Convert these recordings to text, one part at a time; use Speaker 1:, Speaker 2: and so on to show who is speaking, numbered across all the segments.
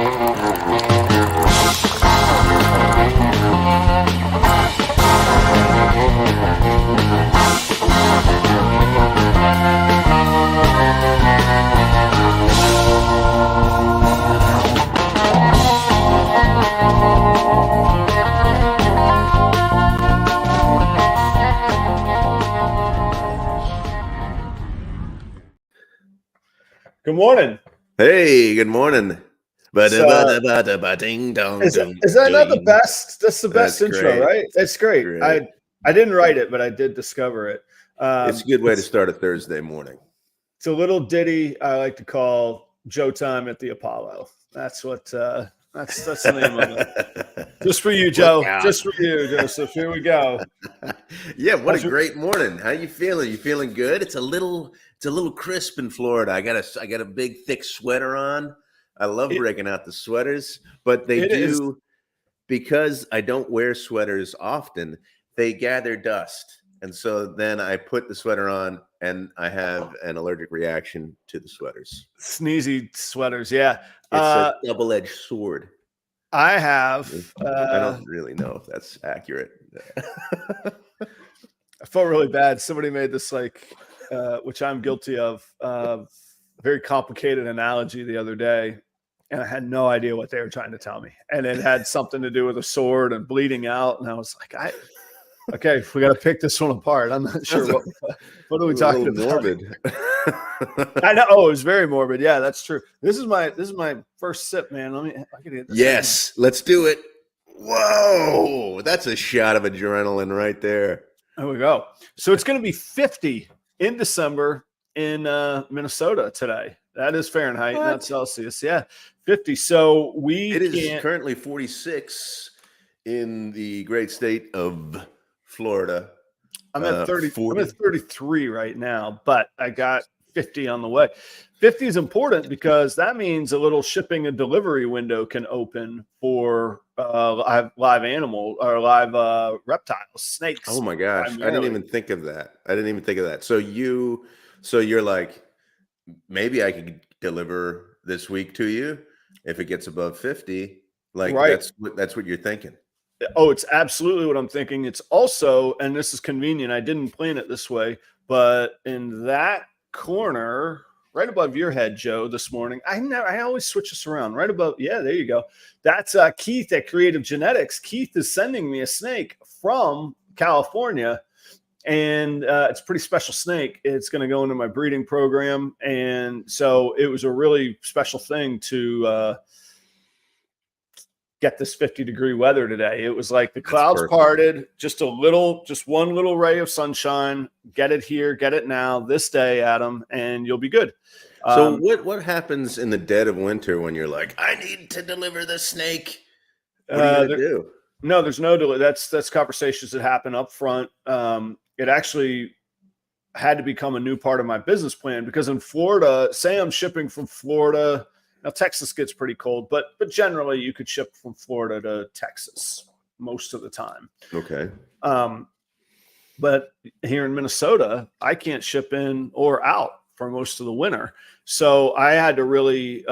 Speaker 1: Good morning.
Speaker 2: Hey, good morning.
Speaker 1: Is that not the best? That's the best intro,
Speaker 2: great.
Speaker 1: right? That's great. I didn't write it, but I did discover it.
Speaker 2: It's a good way to start a Thursday morning.
Speaker 1: It's a little ditty I like to call Joe Time at the Apollo. That's what that's the name of it. Just for you, Joe. Just for you, Joseph. Here we go.
Speaker 2: Yeah, what a great morning. How you feeling? You feeling good? It's a little crisp in Florida. I got a big thick sweater on. I love breaking out the sweaters, but because I don't wear sweaters often, they gather dust. And so then I put the sweater on and I have an allergic reaction to the sweaters.
Speaker 1: Sneezy sweaters, yeah.
Speaker 2: It's a double-edged sword.
Speaker 1: I have.
Speaker 2: I don't really know if that's accurate.
Speaker 1: I felt really bad. Somebody made this which I'm guilty of, very complicated analogy the other day, and I had no idea what they were trying to tell me. And it had something to do with a sword and bleeding out. And I was like, okay, we got to pick this one apart. I'm not sure what are we talking about.
Speaker 2: Morbid.
Speaker 1: I know. Oh, it was very morbid. Yeah, that's true. This is my first sip, man. I can get this.
Speaker 2: Yes, let's do it. Whoa, that's a shot of adrenaline right there.
Speaker 1: There we go. So it's going to be 50 in December in Minnesota today. That is Fahrenheit, not Celsius. Yeah, 50. So
Speaker 2: it is currently 46 in the great state of Florida.
Speaker 1: I'm at 30. I'm at 33 right now, but I got 50 on the way. 50 is important because that means a little shipping and delivery window can open for live animal or live reptiles, snakes.
Speaker 2: Oh my gosh, primarily. I didn't even think of that. So you're like, maybe I could deliver this week to you if it gets above 50. Like right. That's what you're thinking.
Speaker 1: Oh, it's absolutely what I'm thinking. It's also, and this is convenient, I didn't plan it this way, but in that corner, right above your head, Joe, this morning, I always switch this around. Right above, yeah, there you go. That's Keith at Creative Genetics. Keith is sending me a snake from California, and it's a pretty special snake. It's going to go into my breeding program, and so it was a really special thing to get this 50-degree weather today. It was like the clouds parted, just one little ray of sunshine. Get it here, get it now, this day, Adam, and you'll be good.
Speaker 2: So what happens in the dead of winter when you're like, I need to deliver the snake? What are you gonna do?
Speaker 1: No, there's no delay. That's conversations that happen up front. It actually had to become a new part of my business plan because in Florida, say I'm shipping from Florida. Now, Texas gets pretty cold, but generally you could ship from Florida to Texas most of the time.
Speaker 2: Okay.
Speaker 1: But here in Minnesota, I can't ship in or out for most of the winter. So I had to really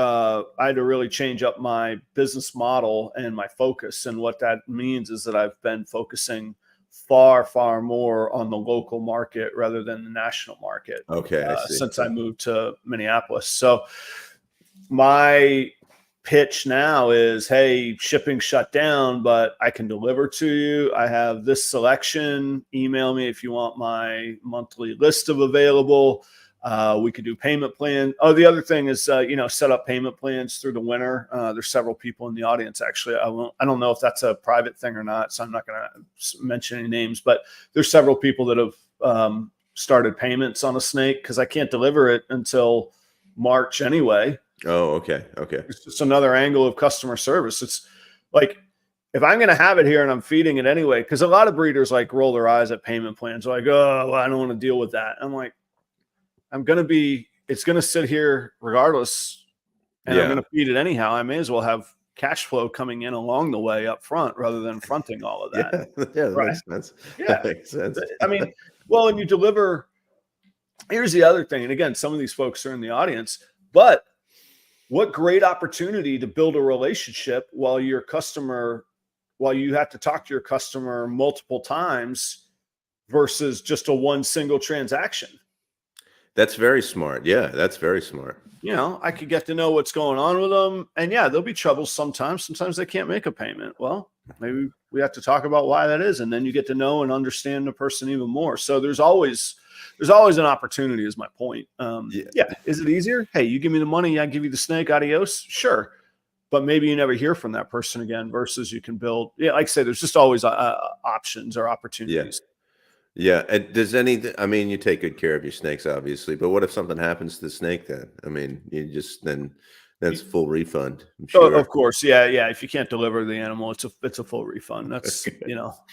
Speaker 1: change up my business model and my focus. And what that means is that I've been focusing far, far more on the local market rather than the national market.
Speaker 2: Okay.
Speaker 1: Since I moved to Minneapolis. So my pitch now is, hey, shipping shut down, but I can deliver to you. I have this selection. Email me if you want my monthly list of available. We could do payment plan. Oh, the other thing is, set up payment plans through the winter. There's several people in the audience. Actually, I don't know if that's a private thing or not, so I'm not going to mention any names, but there's several people that have started payments on a snake because I can't deliver it until March anyway.
Speaker 2: Oh, okay. Okay.
Speaker 1: It's just another angle of customer service. It's like, if I'm going to have it here and I'm feeding it anyway, because a lot of breeders like roll their eyes at payment plans. Like, oh, well, I don't want to deal with that. I'm like, it's going to sit here regardless. And I'm going to feed it anyhow. I may as well have cash flow coming in along the way up front rather than fronting all of that.
Speaker 2: That makes sense.
Speaker 1: Yeah.
Speaker 2: That makes sense.
Speaker 1: I mean, well, and you deliver, here's the other thing. And again, some of these folks are in the audience, but what great opportunity to build a relationship while you have to talk to your customer multiple times versus just a one single transaction.
Speaker 2: That's very smart. Yeah, that's very smart.
Speaker 1: You know, I could get to know what's going on with them. And yeah, there'll be trouble sometimes. Sometimes they can't make a payment. Well, maybe we have to talk about why that is. And then you get to know and understand the person even more. So there's always an opportunity, is my point. Yeah. Is it easier? Hey, you give me the money, I give you the snake, adios. Sure. But maybe you never hear from that person again versus you can build. Yeah. Like I say, there's just always options or opportunities.
Speaker 2: Yeah. And I mean, you take good care of your snakes, obviously, but what if something happens to the snake then? I mean, that's full refund, I'm sure.
Speaker 1: Of course. Yeah. If you can't deliver the animal, it's a full refund. That's,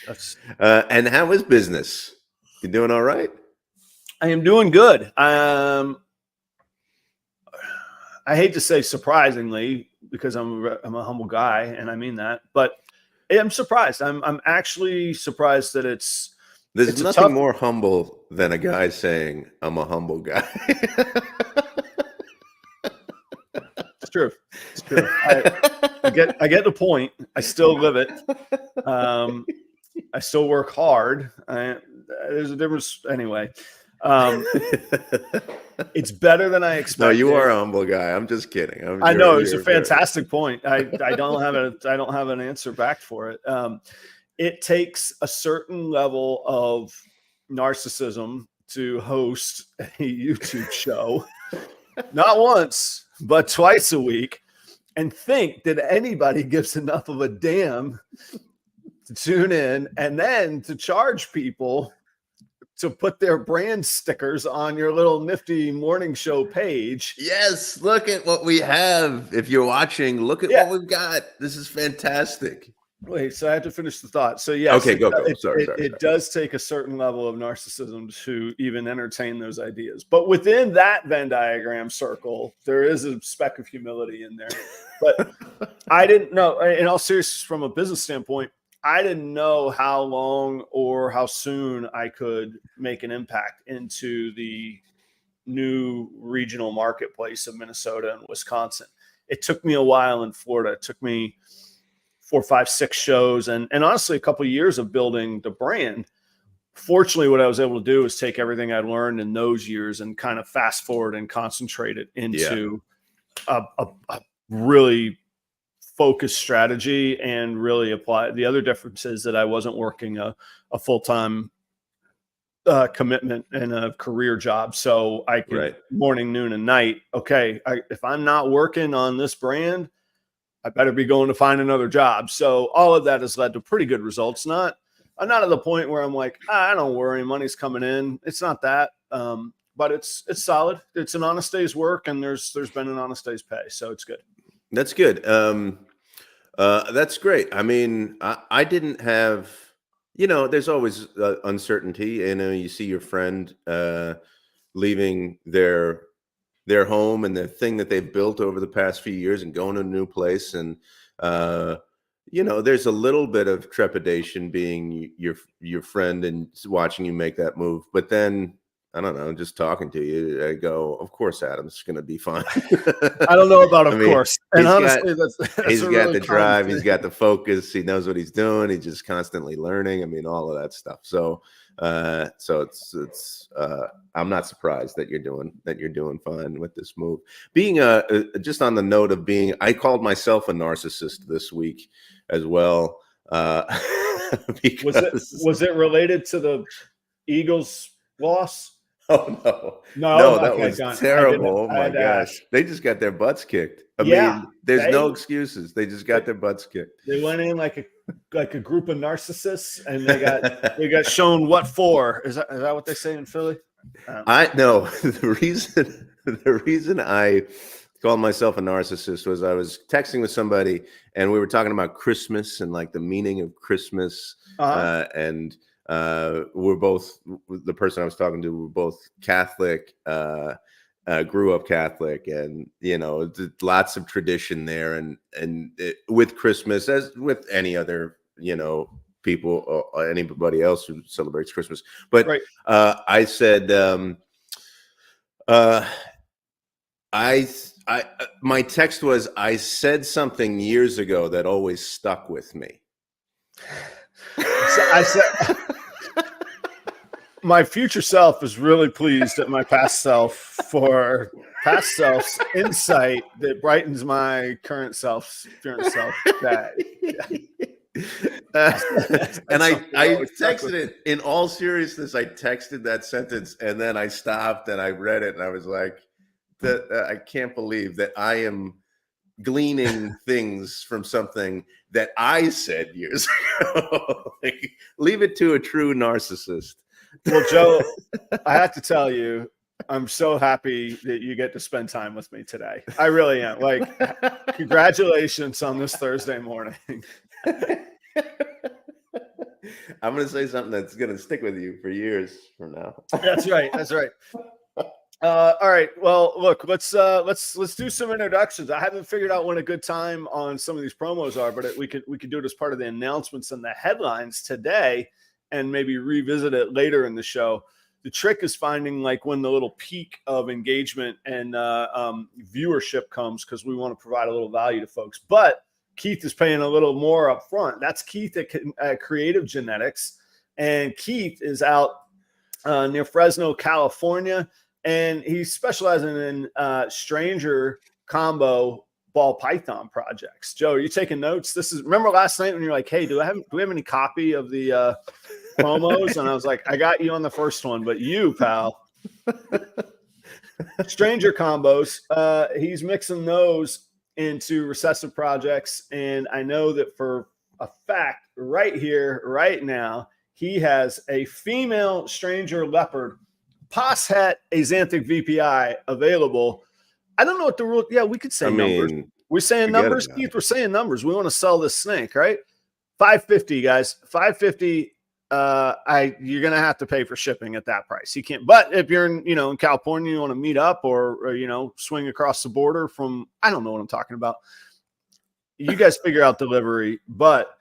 Speaker 1: that's.
Speaker 2: And how is business? You doing all right?
Speaker 1: I am doing good. I hate to say surprisingly, because I'm a humble guy and I mean that, but I'm surprised. I'm actually surprised that
Speaker 2: there's nothing more humble than a guy saying, I'm a humble guy.
Speaker 1: It's true. It's true. I get the point. I still live it. I still work hard. There's a difference anyway. It's better than I expected.
Speaker 2: No, you are a humble guy. I'm just kidding.
Speaker 1: I know it's a fantastic point. I don't have an answer back for it. It takes a certain level of narcissism to host a YouTube show, not once, but twice a week, and think that anybody gives enough of a damn to tune in and then to charge people to put their brand stickers on your little nifty morning show page.
Speaker 2: Yes, look at what we have. If you're watching, look at what we've got. This is fantastic.
Speaker 1: Wait, so I have to finish the thought. So yes,
Speaker 2: okay, go. Sorry.
Speaker 1: It does take a certain level of narcissism to even entertain those ideas. But within that Venn diagram circle, there is a speck of humility in there. But I didn't know, in all seriousness, from a business standpoint, I didn't know how long or how soon I could make an impact into the new regional marketplace of Minnesota and Wisconsin. It took me a while in Florida. It took me 4, 5, 6 shows and honestly a couple of years of building the brand. Fortunately, what I was able to do is take everything I learned in those years and kind of fast forward and concentrate it into a really focused strategy and really apply. The other difference is that I wasn't working a full-time commitment and a career job. So I could morning, noon, and night. Okay, if I'm not working on this brand, I better be going to find another job. So all of that has led to pretty good results. I'm not at the point where I'm like, I don't worry, money's coming in. It's not that, but it's solid. It's an honest day's work, and there's been an honest day's pay, so it's good.
Speaker 2: That's good. That's great. I mean, I didn't have, there's always uncertainty. You see your friend leaving their home and the thing that they've built over the past few years and going to a new place. And, there's a little bit of trepidation being your friend and watching you make that move. But then, I don't know, just talking to you, I go, of course, Adam's going to be fine.
Speaker 1: I don't know about of course. And honestly,
Speaker 2: he's got the drive. He's got the focus. He knows what he's doing. He's just constantly learning. I mean, all of that stuff. So it's I'm not surprised that you're doing fine with this move. Being just on the note of being, I called myself a narcissist this week as well.
Speaker 1: Because was it related to the Eagles loss?
Speaker 2: Oh no, that was terrible. Oh my gosh, they just got their butts kicked. I mean, there's no excuses. They just got their butts kicked.
Speaker 1: They went in like a group of narcissists, and they got shown what for. Is that what they say in Philly?
Speaker 2: I know the reason I called myself a narcissist was I was texting with somebody, and we were talking about Christmas and like the meaning of Christmas, and. We're both, the person I was talking to, we're both Catholic, grew up Catholic, and lots of tradition there, and with Christmas, as with any other people or anybody else who celebrates Christmas. But I said My text was, I said something years ago that always stuck with me.
Speaker 1: I said, my future self is really pleased at my past self for past self's insight that brightens my current self's day.
Speaker 2: And I texted it in all seriousness. I texted that sentence, and then I stopped and I read it, and I was like, I can't believe that I am gleaning things from something that I said years ago. Like, leave it to a true narcissist.
Speaker 1: Well, Joe, I have to tell you, I'm so happy that you get to spend time with me today. I really am. Like, congratulations on this Thursday morning.
Speaker 2: I'm going to say something that's going to stick with you for years from now.
Speaker 1: That's right. That's right. All right. Well, look, let's do some introductions. I haven't figured out when a good time on some of these promos are, but we could do it as part of the announcements and the headlines today, and maybe revisit it later in the show. The trick is finding like when the little peak of engagement and viewership comes, because we want to provide a little value to folks. But Keith is paying a little more up front. That's Keith at Creative Genetics. And Keith is out near Fresno, California. And he's specializing in stranger combo ball python projects. Joe, are you taking notes? Remember last night when you're like, hey, do we have any copy of the promos? And I was like, I got you on the first one, but you, pal. Stranger combos. He's mixing those into recessive projects. And I know that for a fact right here, right now, he has a female stranger leopard Poshet Axanthic VPI available. I don't know what the rule. Yeah, we could say numbers. We're saying numbers, Keith. We're saying numbers. We want to sell this snake, right? $550, guys. $550. You're gonna have to pay for shipping at that price. You can't. But if you're in California, you want to meet up or swing across the border from, I don't know what I'm talking about. You guys figure out delivery. But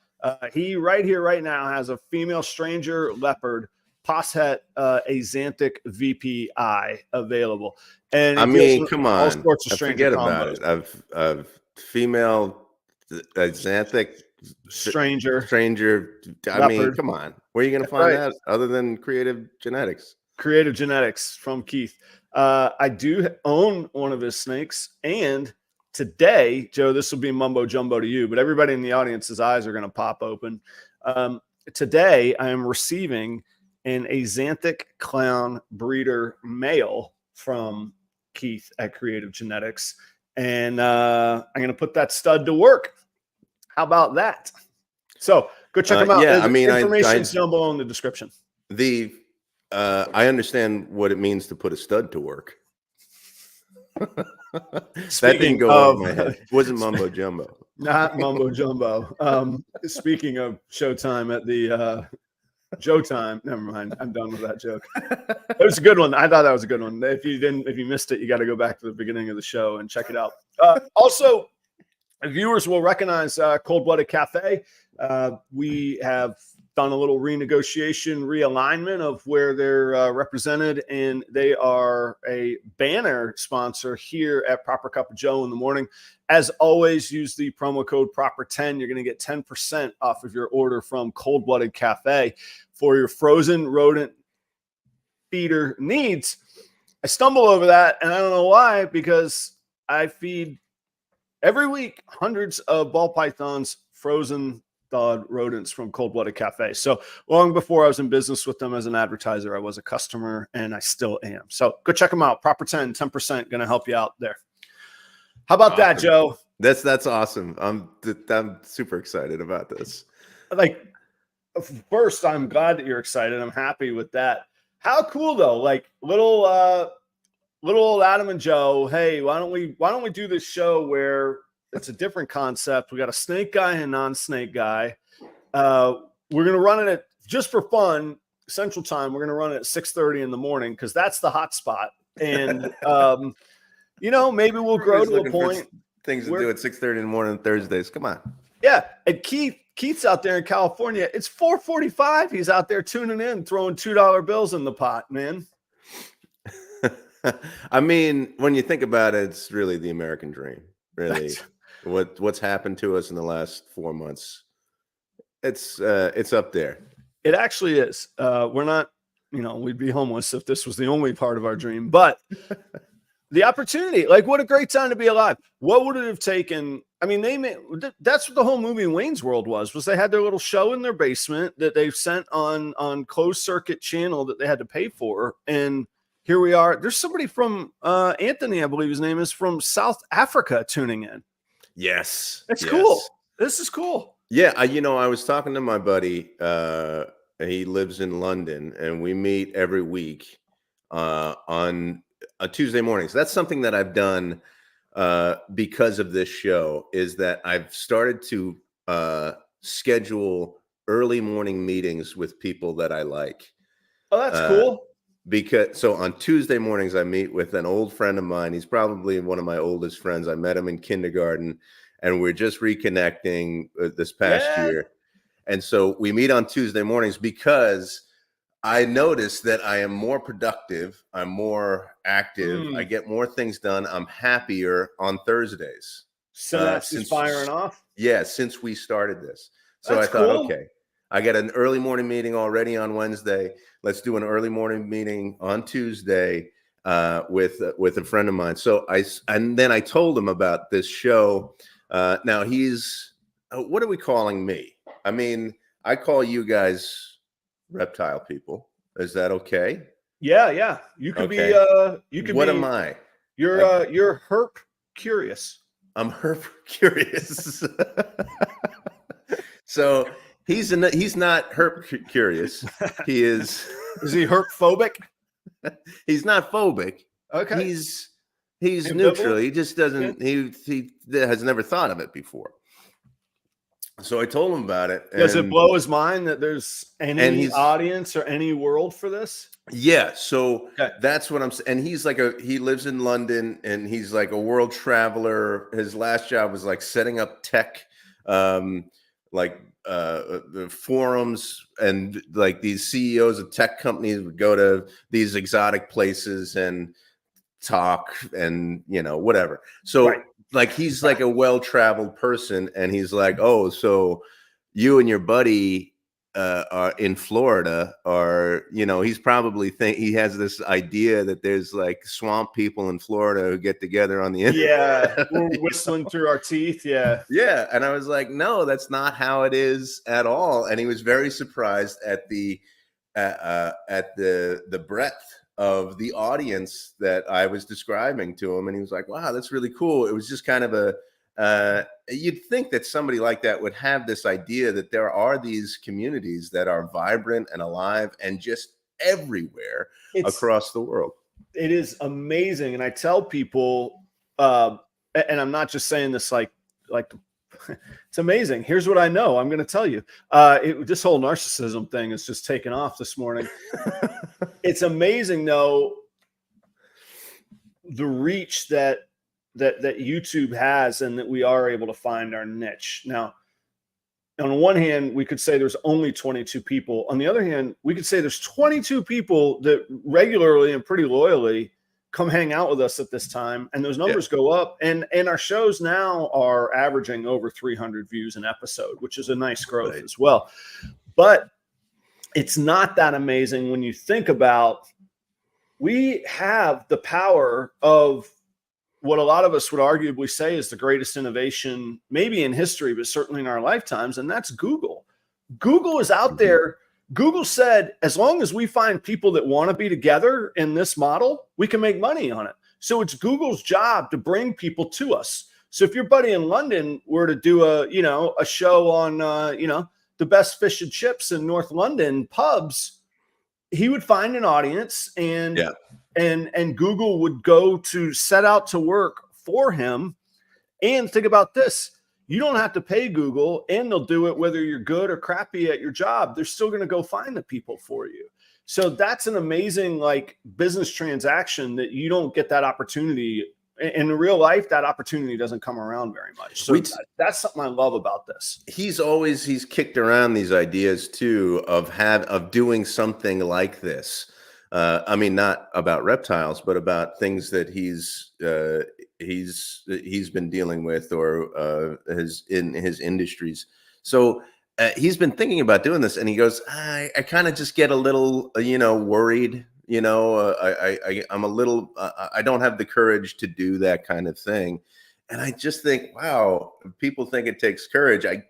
Speaker 1: he right here, right now has a female stranger leopard Poshet Axanthic VPI available. And
Speaker 2: I mean, come on,
Speaker 1: all sorts of
Speaker 2: forget about it. Of female Axanthic stranger. I
Speaker 1: leopard.
Speaker 2: mean, come on. Where are you going to find that other than Creative Genetics?
Speaker 1: Creative Genetics from Keith. I do own one of his snakes, and today, Joe, this will be mumbo jumbo to you, but everybody in the audience's eyes are going to pop open. Today, I am receiving an Axanthic clown breeder male from Keith at Creative Genetics. And I'm going to put that stud to work. How about that? So go check him out.
Speaker 2: Yeah, I mean,
Speaker 1: information's down below in the description.
Speaker 2: I understand what it means to put a stud to work. That didn't go over my head. It wasn't mumbo jumbo.
Speaker 1: Not mumbo jumbo. Speaking of Showtime at the Joe time. Never mind. I'm done with that joke. It was a good one. I thought that was a good one. If you missed it, you got to go back to the beginning of the show and check it out. Also, viewers will recognize Cold Blooded Cafe. We have done a little renegotiation, realignment of where they're represented, and they are a banner sponsor here at Proper Cup of Joe in the morning. As always, use the promo code PROPER10. You're going to get 10% off of your order from Cold Blooded Cafe for your frozen rodent feeder needs. I stumble over that, and I don't know why, because I feed every week hundreds of ball pythons, frozen thawed rodents from Cold Blooded Cafe. So long before I was in business with them as an advertiser, I was a customer, and I still am. So go check them out. Proper 10% going to help you out there. How about that, Joe?
Speaker 2: That's awesome. I'm super excited about this.
Speaker 1: Like, first, I'm glad that you're excited. I'm happy with that. How cool though? Like little old Adam and Joe. Hey, why don't we do this show where it's a different concept? We got a snake guy and a non-snake guy. We're gonna run it at, just for fun, Central Time. We're gonna run it at 6:30 in the morning because that's the hot spot. And maybe we'll grow to a point.
Speaker 2: Things to do at 6:30 in the morning on Thursdays. Come on.
Speaker 1: Yeah, and Keith's out there in California. It's 4:45. He's out there tuning in, throwing $2 bills in the pot, man.
Speaker 2: I mean, when you think about it, it's really the American dream. Really,
Speaker 1: That's-
Speaker 2: what's happened to us in the last 4 months, it's up there.
Speaker 1: It actually is. We're not, we'd be homeless if this was the only part of our dream, but the opportunity, like, what a great time to be alive. What would it have taken? I mean, that's what the whole movie Wayne's World was they had their little show in their basement that they sent on closed circuit channel that they had to pay for. And here we are. There's somebody from Anthony, I believe his name is, from South Africa tuning in.
Speaker 2: Yes.
Speaker 1: It's
Speaker 2: yes.
Speaker 1: cool. This is cool.
Speaker 2: Yeah. I was talking to my buddy. He lives in London, and we meet every week on a Tuesday morning. So that's something that I've done because of this show, is that I've started to schedule early morning meetings with people that I like.
Speaker 1: Oh, that's cool.
Speaker 2: Because on Tuesday mornings, I meet with an old friend of mine. He's probably one of my oldest friends. I met him in kindergarten, and we're just reconnecting this past year. And so we meet on Tuesday mornings because I notice that I am more productive. I'm more active. I get more things done. I'm happier on Thursdays.
Speaker 1: So that's just firing off?
Speaker 2: Yeah, since we started this. So I thought, okay, I got an early morning meeting already on Wednesday. Let's do an early morning meeting on Tuesday with a friend of mine. So then I told him about this show. Now he's, what are we calling me? I mean, I call you guys reptile people. Is that okay?
Speaker 1: Yeah. You could be. You could.
Speaker 2: What am I?
Speaker 1: You're herp curious.
Speaker 2: I'm herp curious. So he's not herp curious. He is.
Speaker 1: Is he herp phobic?
Speaker 2: He's not phobic.
Speaker 1: Okay.
Speaker 2: He's neutral. He just doesn't. He has never thought of it before. So I told him about it.
Speaker 1: Does it blow his mind that there's any audience or any world for this?
Speaker 2: Yeah. So that's what I'm saying. And he's like he lives in London, and he's like a world traveler. His last job was like setting up tech, the forums, and like these CEOs of tech companies would go to these exotic places and talk and, whatever. So like, he's like a well-traveled person, and he's like, oh, so you and your buddy are in Florida, or, he's probably he has this idea that there's like swamp people in Florida who get together on the internet.
Speaker 1: Yeah, we're whistling through our teeth. Yeah.
Speaker 2: And I was like, no, that's not how it is at all. And he was very surprised at the breadth of the audience that I was describing to him. And he was like, wow, that's really cool. It was just kind of you'd think that somebody like that would have this idea that there are these communities that are vibrant and alive and just everywhere across the world.
Speaker 1: It is amazing. And I tell people, and I'm not just saying this like it's amazing. Here's what I know. I'm going to tell you. This whole narcissism thing is just taken off this morning. It's amazing, though, the reach that YouTube has, and that we are able to find our niche. Now, on one hand, we could say there's only 22 people. On the other hand, we could say there's 22 people that regularly and pretty loyally come hang out with us at this time, and those numbers go up, and our shows now are averaging over 300 views an episode, which is a nice growth as well. But it's not that amazing when you think about, we have the power of what a lot of us would arguably say is the greatest innovation maybe in history, but certainly in our lifetimes, and that's Google. Google is out there. Google said, as long as we find people that want to be together in this model, we can make money on it. So it's Google's job to bring people to us. So if your buddy in London were to do a show on, the best fish and chips in North London pubs, he would find an audience, and Google would go to set out to work for him. And think about this. You don't have to pay Google, and they'll do it whether you're good or crappy at your job. They're still going to go find the people for you. So that's an amazing business transaction that you don't get that opportunity in real life. That opportunity doesn't come around very much. So that's something I love about this.
Speaker 2: He's kicked around these ideas too of doing something like this. I mean, not about reptiles, but about things that he's been dealing with or in his industries. So he's been thinking about doing this, and he goes, I kind of just get a little, worried. I'm a little, I don't have the courage to do that kind of thing. And I just think, wow, people think it takes courage. I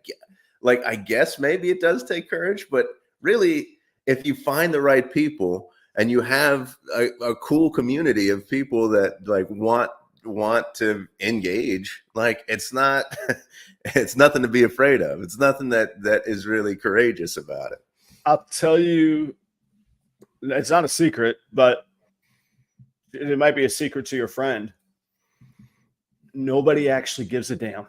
Speaker 2: guess maybe it does take courage, but really, if you find the right people and you have a cool community of people that like want to engage, like it's not, it's nothing to be afraid of. It's nothing that is really courageous about it.
Speaker 1: I'll tell you, it's not a secret, but it might be a secret to your friend. Nobody actually gives a damn.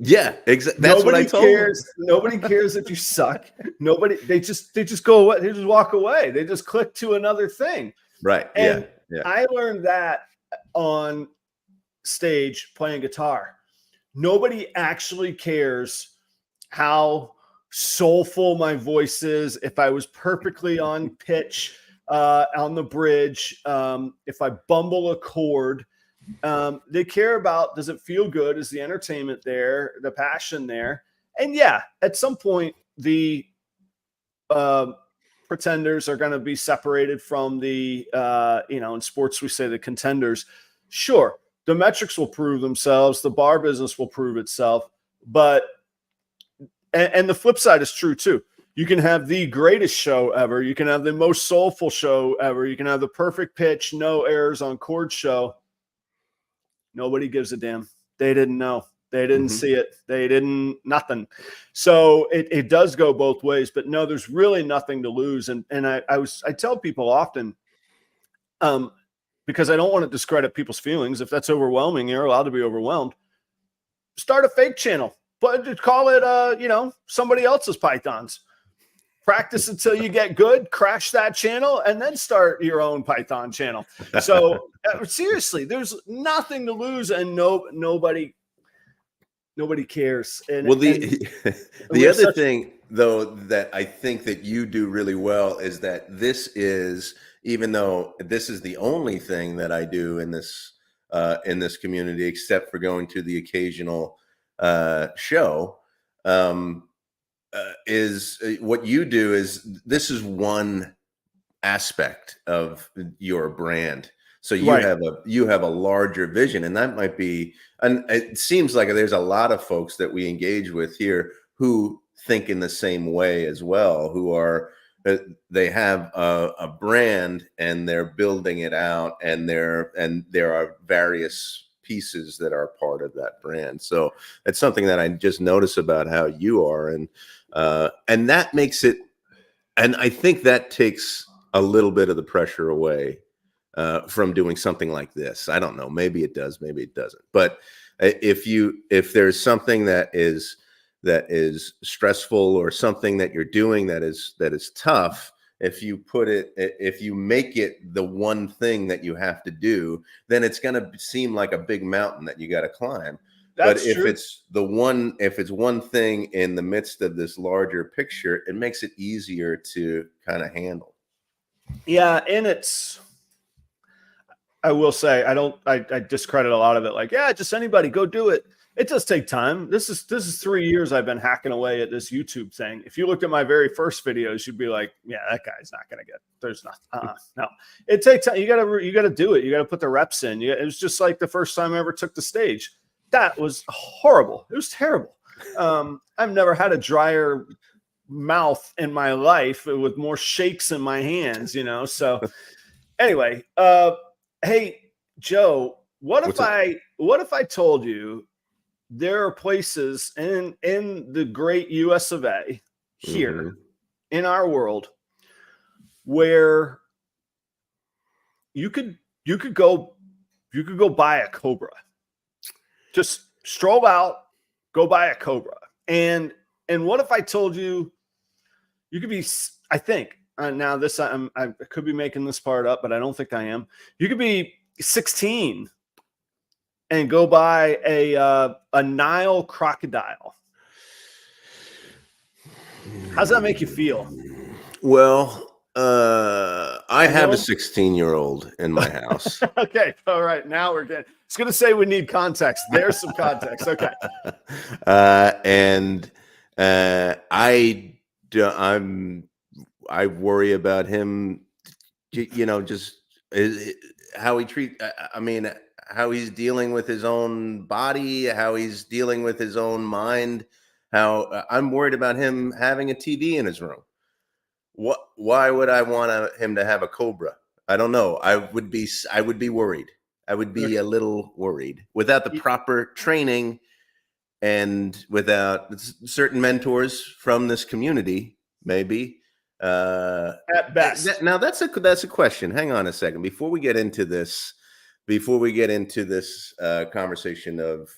Speaker 2: Yeah, exactly. That's what I told him.
Speaker 1: Nobody cares if you suck. They just go away. They just walk away. They just click to another thing.
Speaker 2: Right.
Speaker 1: And
Speaker 2: yeah.
Speaker 1: I learned that on stage playing guitar. Nobody actually cares how soulful my voice is, if I was perfectly on pitch on the bridge, if I bumble a chord. They care about, does it feel good? Is the entertainment there? The passion there? And yeah, at some point, the pretenders are going to be separated from the, in sports, we say the contenders. Sure, the metrics will prove themselves. The bar business will prove itself. But, and the flip side is true too. You can have the greatest show ever. You can have the most soulful show ever. You can have the perfect pitch, no errors on chord show. Nobody gives a damn. They didn't know. They didn't see it. They didn't, nothing. So it does go both ways, but no, there's really nothing to lose. And I tell people often, because I don't want to discredit people's feelings. If that's overwhelming, you're allowed to be overwhelmed. Start a fake channel, but call it, somebody else's Pythons. Practice until you get good, crash that channel, and then start your own Python channel. So seriously, there's nothing to lose, and nobody cares. And,
Speaker 2: well, the other thing, though, that I think that you do really well is that this is, even though this is the only thing that I do in this community, except for going to the occasional show. Is what you do is, this is one aspect of your brand. So you have a larger vision, and that might be, and it seems like there's a lot of folks that we engage with here who think in the same way as well, who are, they have a brand and they're building it out, and there are various pieces that are part of that brand. So it's something that I just notice about how you are, and that makes it, and I think that takes a little bit of the pressure away from doing something like this. I don't know, maybe it does, maybe it doesn't. But if there's something that is stressful, or something that you're doing that is tough, if you make it the one thing that you have to do, then it's going to seem like a big mountain that you got to climb. That's true. If it's one thing in the midst of this larger picture, it makes it easier to kind of handle.
Speaker 1: Yeah. And I will say, I discredit a lot of it. Like, yeah, just anybody go do it. It does take time. This is 3 years I've been hacking away at this YouTube thing. If you looked at my very first videos, you'd be like, yeah, that guy's not going to get, there's nothing. No, it takes time. You got to do it. You got to put the reps in. It was just like the first time I ever took the stage. That was horrible. It was terrible. I've never had a drier mouth in my life with more shakes in my hands, so anyway, hey, Joe, what if I told you there are places in the great US of A here in our world where you could go buy a cobra, just stroll out, go buy a cobra. And what if I told you you could be, I think, now this, I could be making this part up, but I don't think I am. You could be 16 and go buy a Nile crocodile. How's that make you feel?
Speaker 2: Well, I have a 16-year-old in my house.
Speaker 1: Okay. All right. Now we're getting, it's going to say we need context. There's some context. Okay.
Speaker 2: And I worry about him, just how he I mean, how he's dealing with his own body, how he's dealing with his own mind, how I'm worried about him having a TV in his room. Why would I want him to have a Cobra? I don't know. I would be worried. I would be a little worried without the proper training and without certain mentors from this community, maybe.
Speaker 1: At best.
Speaker 2: Now that's a question. Hang on a second. Before we get into this conversation of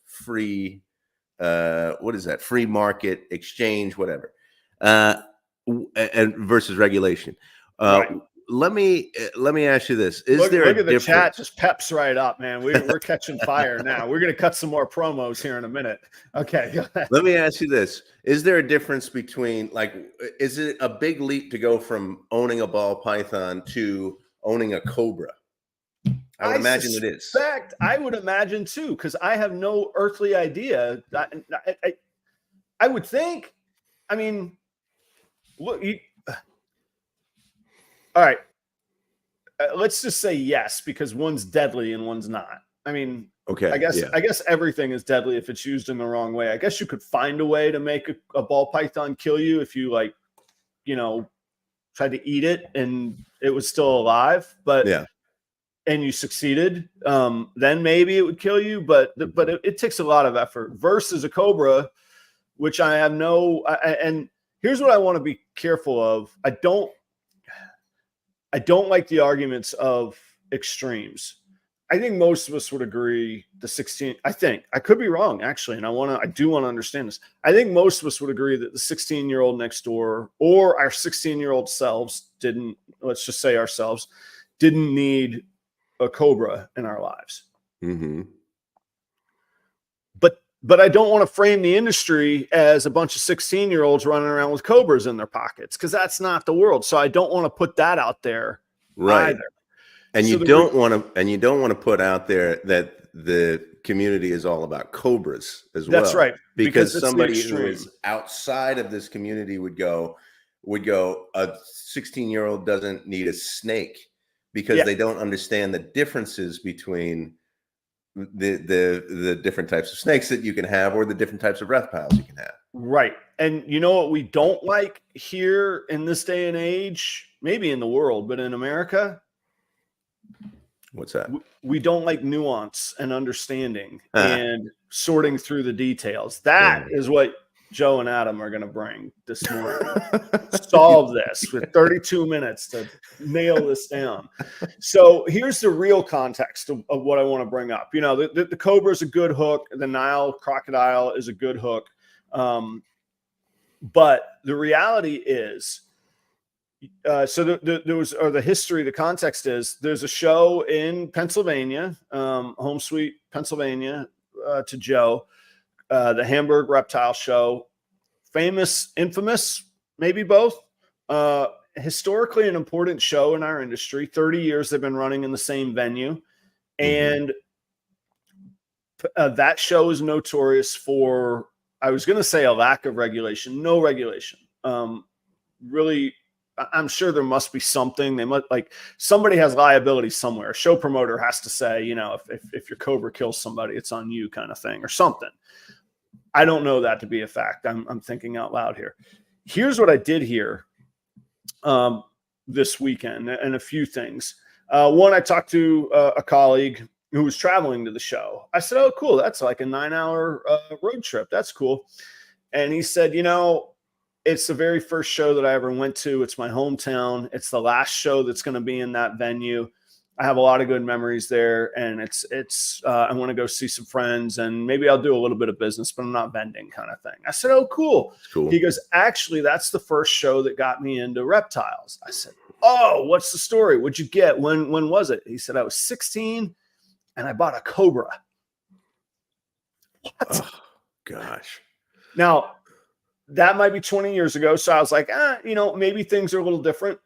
Speaker 2: free, what is that? Free market exchange, whatever. And versus regulation.
Speaker 1: Right.
Speaker 2: Let me ask you this:
Speaker 1: look at the chat just peps right up, man. We're catching fire now. We're going to cut some more promos here in a minute. Okay, go ahead.
Speaker 2: Let me ask you this: is there a difference between, like, is it a big leap to go from owning a ball python to owning a cobra? I would imagine it is.
Speaker 1: I would imagine too, because I have no earthly idea. I would think. I mean, look. All right. Let's just say yes, because one's deadly and one's not. I mean,
Speaker 2: okay.
Speaker 1: I guess everything is deadly if it's used in the wrong way. I guess you could find a way to make a ball python kill you if you tried to eat it and it was still alive, but and you succeeded, then maybe it would kill you. But it takes a lot of effort versus a cobra, which I have and here's what I want to be careful of. I don't like the arguments of extremes. I think most of us would agree the 16, I think, I could be wrong actually. And I do want to understand this. I think most of us would agree that the 16-year-old next door or our 16-year-old selves didn't need a cobra in our lives.
Speaker 2: Mm-hmm.
Speaker 1: But I don't want to frame the industry as a bunch of 16-year-olds running around with cobras in their pockets, because that's not the world. So I don't want to put that out there either.
Speaker 2: And you don't want to put out there that the community is all about cobras as well. That's
Speaker 1: right.
Speaker 2: Because somebody who is outside of this community would go, a 16-year-old doesn't need a snake, because they don't understand the differences between the different types of snakes that you can have, or the different types of reptiles you can have.
Speaker 1: Right. And you know what we don't like here in this day and age, maybe in the world, but in America?
Speaker 2: What's that?
Speaker 1: We don't like nuance and understanding and sorting through the details. That is what Joe and Adam are going to bring this morning. Solve this with 32 minutes to nail this down. So here's the real context of what I want to bring up. The cobra is a good hook. The Nile crocodile is a good hook. But the reality is, the history, the context is, there's a show in Pennsylvania, home sweet Pennsylvania, to Joe, the Hamburg Reptile Show, famous, infamous, maybe both, historically an important show in our industry. 30 years they've been running in the same venue. And that show is notorious for, I was going to say, a lack of regulation, no regulation. Really, I'm sure there must be something. They must, somebody has liability somewhere. A show promoter has to say, if your cobra kills somebody, it's on you, kind of thing, or something. I don't know that to be a fact. I'm thinking out loud here. Here's what I did hear this weekend, and a few things. One, I talked to a colleague who was traveling to the show. I said, "Oh, cool. That's like a 9-hour road trip. That's cool." And he said, "It's the very first show that I ever went to. It's my hometown. It's the last show that's going to be in that venue. I have a lot of good memories there, and I want to go see some friends, and maybe I'll do a little bit of business, but I'm not vending," kind of thing. I said, "Oh, cool." He goes, "Actually, that's the first show that got me into reptiles." I said, "Oh, what's the story? What'd you get? When was it?" He said, "I was 16 and I bought a cobra." What?
Speaker 2: Oh, gosh.
Speaker 1: Now, that might be 20 years ago. So I was like, maybe things are a little different.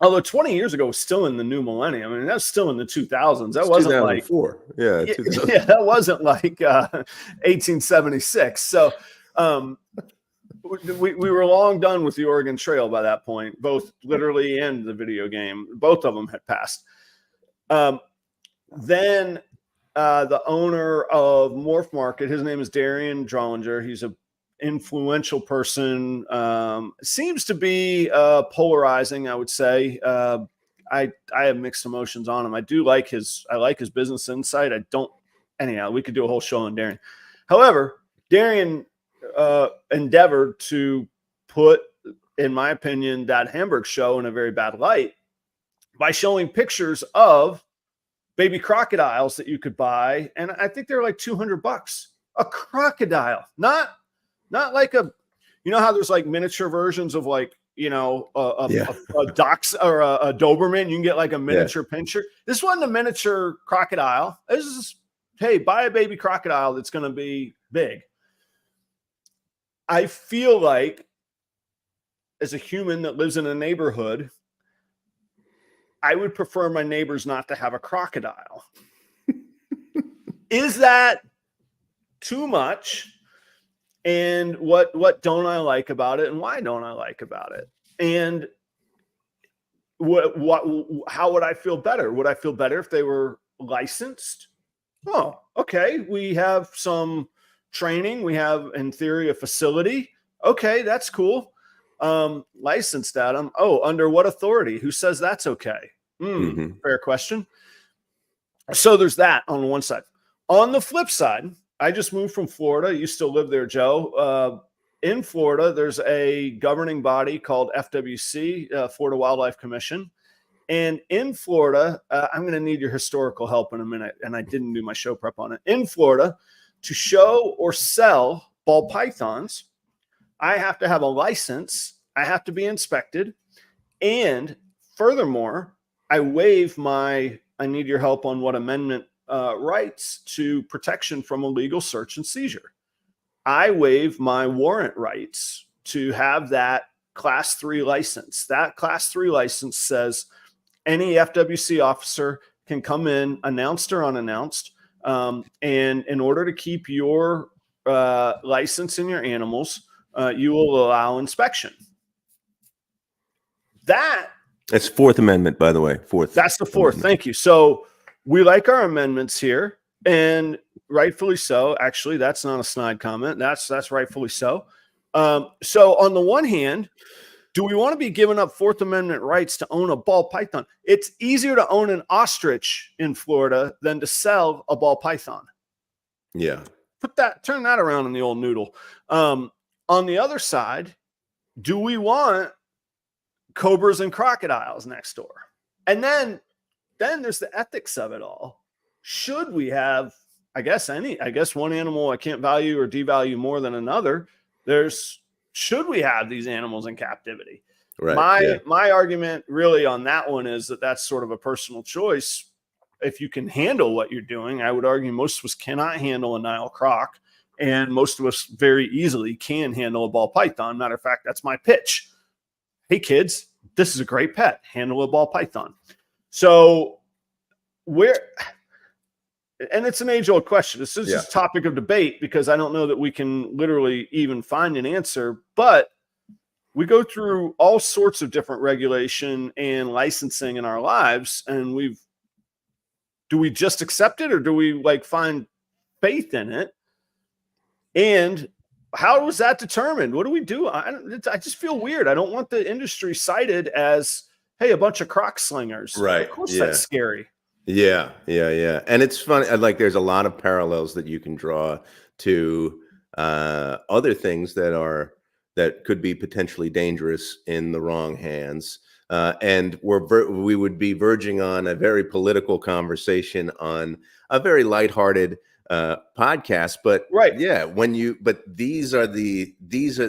Speaker 1: Although 20 years ago was still in the new millennium. I mean, that's still in the 2000s. That wasn't like
Speaker 2: 2004. Yeah,
Speaker 1: yeah, that wasn't like 1876. So we were long done with the Oregon Trail by that point, both literally and the video game. Both of them had passed. Then the owner of Morph Market, his name is Darian Drollinger. He's a influential person, seems to be polarizing, I would say. I have mixed emotions on him. I like his business insight. Anyhow, we could do a whole show on Darian. However, Darian endeavored to put, in my opinion, that Hamburg show in a very bad light by showing pictures of baby crocodiles that you could buy. And I think they're like $200. A crocodile, not like a, how there's like miniature versions of like, a dachs or a Doberman. You can get like a miniature pinscher. This wasn't a miniature crocodile. This is, hey, buy a baby crocodile that's going to be big. I feel like as a human that lives in a neighborhood, I would prefer my neighbors not to have a crocodile. Is that too much? And what don't I like about it, and why don't I like about it? And how would I feel better? Would I feel better if they were licensed? Oh, okay. We have some training. We have, in theory, a facility. Okay, that's cool. Licensed, Adam. Oh, under what authority? Who says that's okay? Fair question. So there's that on one side. On the flip side, I just moved from Florida. You still live there, Joe. In Florida, there's a governing body called FWC, Florida Wildlife Commission. And in Florida, I'm going to need your historical help in a minute, and I didn't do my show prep on it. In Florida, to show or sell ball pythons, I have to have a license. I have to be inspected. And furthermore, I waive I need your help on what amendment rights to protection from illegal search and seizure. I waive my warrant rights to have that Class 3 license. That Class 3 license says any FWC officer can come in, announced or unannounced, and in order to keep your license and your animals, you will allow inspection.
Speaker 2: That's Fourth Amendment, by the way.
Speaker 1: That's the Fourth. Amendment. Thank you. So we like our amendments here, and rightfully so. Actually, that's not a snide comment. That's rightfully so. So on the one hand, do we want to be giving up Fourth Amendment rights to own a ball python? It's easier to own an ostrich in Florida than to sell a ball python.
Speaker 2: Yeah.
Speaker 1: Turn that around in the old noodle. On the other side, do we want cobras and crocodiles next door? And then there's the ethics of it all. Should we have, I guess one animal I can't value or devalue more than another. Should we have these animals in captivity? Right. My argument really on that one is that that's sort of a personal choice. If you can handle what you're doing, I would argue most of us cannot handle a Nile croc, and most of us very easily can handle a ball python. Matter of fact, that's my pitch. Hey kids, this is a great pet. Handle a ball python. So and it's an age-old question. This is just a topic of debate because I don't know that we can literally even find an answer, but we go through all sorts of different regulation and licensing in our lives, and do we just accept it, or do we find faith in it? And how was that determined? What do we do? I just feel weird. I don't want the industry cited as, hey, a bunch of croc slingers.
Speaker 2: Right.
Speaker 1: Of course, that's scary.
Speaker 2: Yeah. And it's funny. There's a lot of parallels that you can draw to other things that could be potentially dangerous in the wrong hands. And we would be verging on a very political conversation on a very lighthearted podcast, but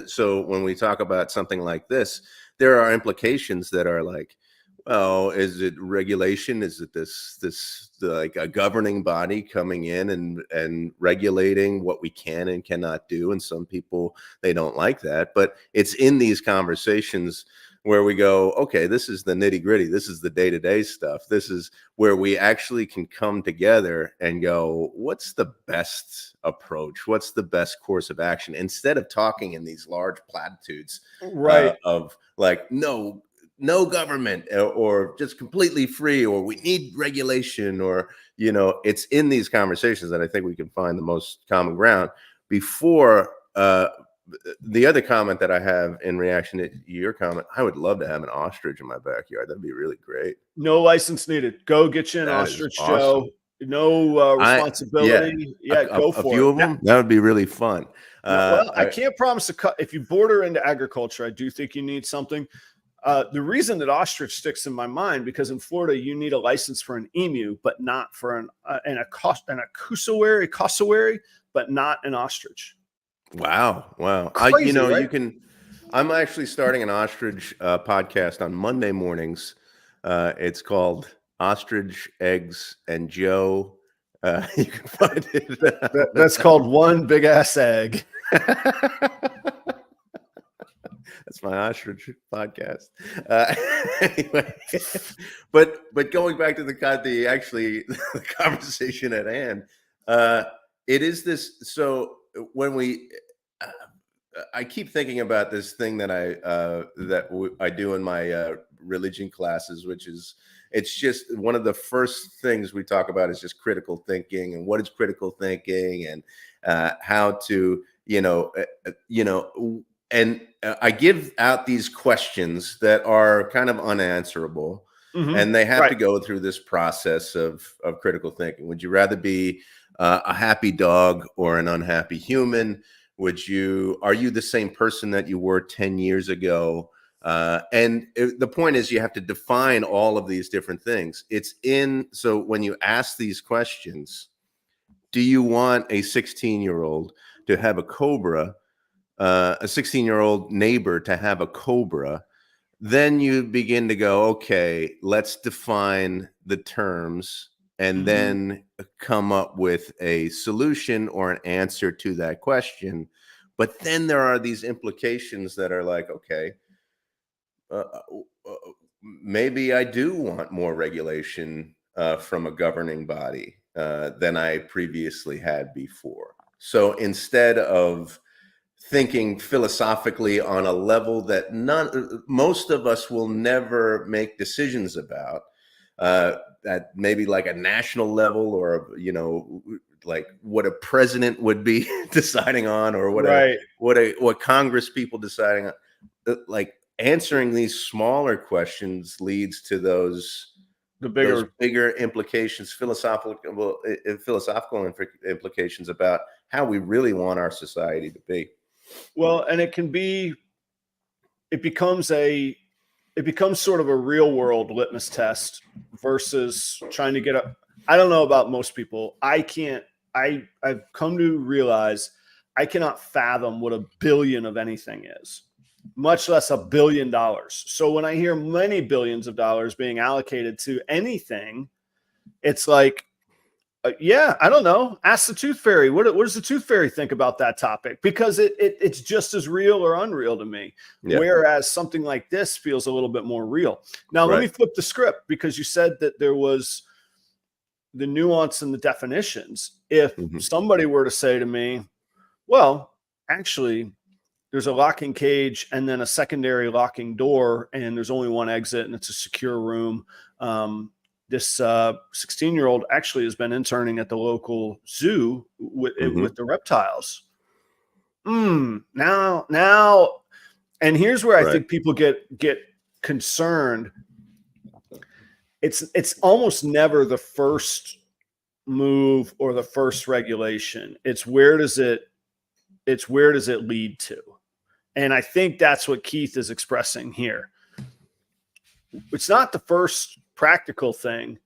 Speaker 2: so when we talk about something like this, there are implications that are like, well, is it regulation? Is it this like a governing body coming in and regulating what we can and cannot do? And some people, they don't like that, but it's in these conversations where we go, okay, this is the nitty gritty. This is the day-to-day stuff. This is where we actually can come together and go, what's the best approach? What's the best course of action? Instead of talking in these large platitudes
Speaker 1: Right.
Speaker 2: of like, no government, or just completely free, or we need regulation, or, it's in these conversations that I think we can find the most common ground before, the other comment that I have in reaction to your comment, I would love to have an ostrich in my backyard. That'd be really great.
Speaker 1: No license needed. Go get you an
Speaker 2: That is
Speaker 1: ostrich,
Speaker 2: awesome.
Speaker 1: Joe. No responsibility. Yeah, go
Speaker 2: a
Speaker 1: for
Speaker 2: few
Speaker 1: it.
Speaker 2: of them. That would be really fun.
Speaker 1: Well, I can't promise if you border into agriculture, I do think you need something. The reason that ostrich sticks in my mind, because in Florida you need a license for an emu, but not for a cassowary, but not an ostrich.
Speaker 2: Wow.
Speaker 1: Crazy, right?
Speaker 2: I'm actually starting an ostrich podcast on Monday mornings. It's called Ostrich, Eggs, and Joe. You can find it.
Speaker 1: That's called One Big Ass Egg.
Speaker 2: That's my ostrich podcast. Anyway, but going back to the conversation at hand, it is this. So when I keep thinking about this thing that I do in my religion classes, which is, it's just one of the first things we talk about is just critical thinking, and what is critical thinking, and how to, and I give out these questions that are kind of unanswerable, and they have to go through this process of critical thinking. Would you rather be a happy dog or an unhappy human? Are you the same person that you were 10 years ago? And the point is, you have to define all of these different things. So when you ask these questions, do you want a 16-year-old to have a cobra, a 16-year-old neighbor to have a cobra? Then you begin to go, okay, let's define the terms, and then come up with a solution or an answer to that question. But then there are these implications that are like, okay, maybe I do want more regulation from a governing body than I previously had before. So instead of thinking philosophically on a level that most of us will never make decisions about, at maybe like a national level, or like what a president would be deciding on, or what Congress people deciding on, like answering these smaller questions leads to those bigger implications, philosophical implications about how we really want our society to be.
Speaker 1: Well, and it becomes sort of a real world litmus test versus trying to get up. I don't know about most people. I've come to realize I cannot fathom what $1 billion of anything is, much less $1 billion. So when I hear many billions of dollars being allocated to anything, it's like, yeah, I don't know. Ask the tooth fairy. What does the tooth fairy think about that topic? Because it's just as real or unreal to me. Yeah. Whereas something like this feels a little bit more real. Now, let me flip the script, because you said that there was the nuance in the definitions. If somebody were to say to me, well, actually, there's a locking cage and then a secondary locking door, and there's only one exit, and it's a secure room. This 16-year-old actually has been interning at the local zoo with the reptiles. Now, and here's where I think people get concerned. It's almost never the first move or the first regulation. It's where does it lead to? And I think that's what Keith is expressing here. It's not the first practical thing.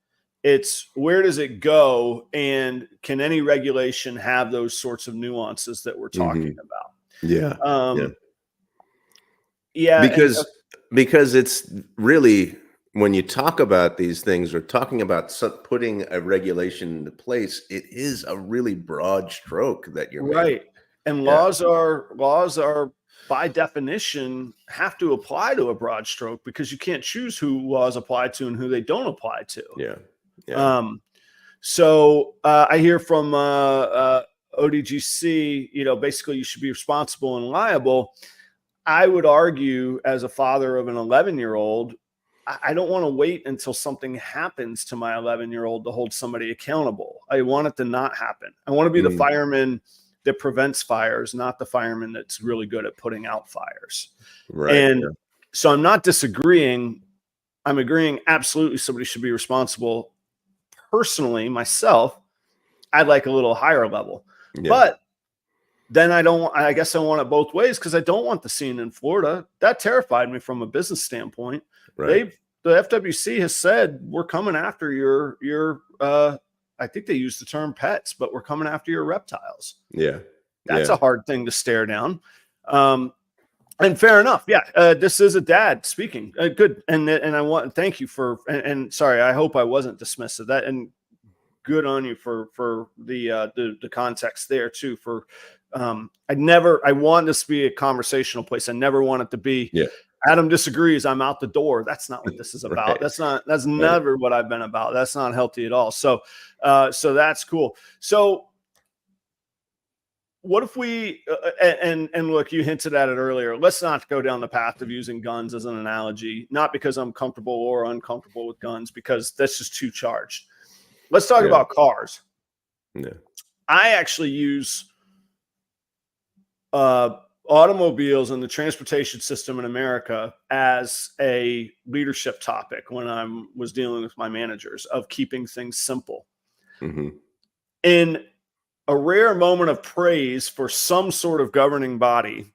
Speaker 1: It's where does it go, and can any regulation have those sorts of nuances that we're talking about?
Speaker 2: Because it's really, when you talk about these things, or talking about putting a regulation into place, it is a really broad stroke that you're making.
Speaker 1: And laws are by definition have to apply to a broad stroke, because you can't choose who laws apply to and who they don't apply to.
Speaker 2: Yeah.
Speaker 1: So I hear from ODGC, basically you should be responsible and liable. I would argue, as a father of an 11-year-old, I don't want to wait until something happens to my 11-year-old to hold somebody accountable. I want it to not happen. I want to be the fireman that prevents fires, not the fireman that's really good at putting out fires.
Speaker 2: Right.
Speaker 1: And so I'm not disagreeing. I'm agreeing absolutely somebody should be responsible. Personally, myself, I'd like a little higher level. Yeah. But then I guess I want it both ways, because I don't want the scene in Florida. That terrified me from a business standpoint. Right. The FWC has said, we're coming after your I think they use the term pets, but we're coming after your reptiles.
Speaker 2: Yeah.
Speaker 1: That's a hard thing to stare down. And fair enough. Yeah. This is a dad speaking. Good. And I want to thank you for, and sorry, I hope I wasn't dismissive. That, and good on you for the context there too. For, I want this to be a conversational place. I never want it to be, Adam disagrees, I'm out the door. That's not what this is about. Right. That's never what I've been about. That's not healthy at all. So that's cool. So what if we, and look, you hinted at it earlier. Let's not go down the path of using guns as an analogy, not because I'm comfortable or uncomfortable with guns, because that's just too charged. Let's talk about cars. Yeah. I actually use, automobiles and the transportation system in America as a leadership topic when I was dealing with my managers, of keeping things simple. Mm-hmm. In a rare moment of praise for some sort of governing body,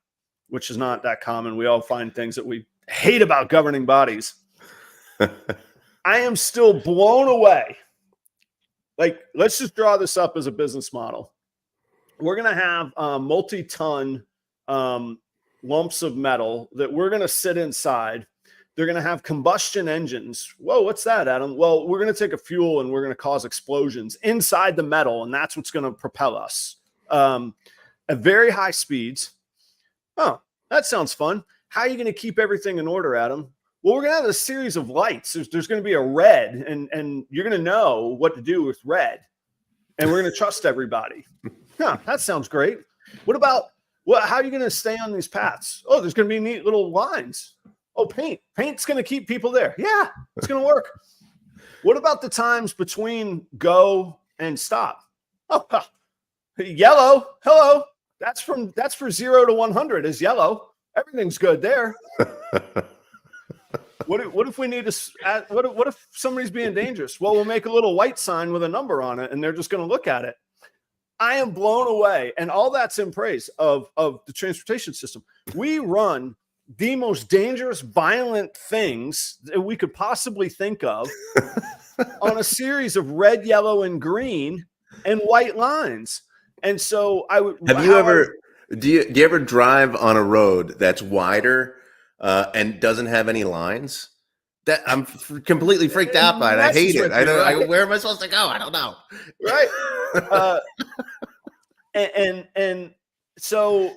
Speaker 1: which is not that common, we all find things that we hate about governing bodies. I am still blown away. Like, let's just draw this up as a business model. We're going to have multi-ton lumps of metal that we're going to sit inside. They're going to have combustion engines. Whoa, what's that, Adam? Well, we're going to take a fuel and we're going to cause explosions inside the metal, and that's what's going to propel us at very high speeds. Oh, that sounds fun. How are you going to keep everything in order, Adam? Well, we're going to have a series of lights. There's going to be a red, and you're going to know what to do with red, and we're going to trust everybody. That sounds great. What about, how are you going to stay on these paths? Oh, there's going to be neat little lines. Oh, paint's going to keep people there. Yeah, it's going to work. What about the times between go and stop? Oh, yellow. Hello. That's for 0 to 100 is yellow. Everything's good there. What if we need to, what if somebody's being dangerous? Well, we'll make a little white sign with a number on it, and they're just going to look at it. I am blown away. And all that's in praise of the transportation system. We run the most dangerous, violent things that we could possibly think of on a series of red, yellow, and green and white lines. And so
Speaker 2: do you ever drive on a road that's wider and doesn't have any lines? That I'm completely freaked out by it. I hate it. Where am I supposed to go? I don't know.
Speaker 1: Right. So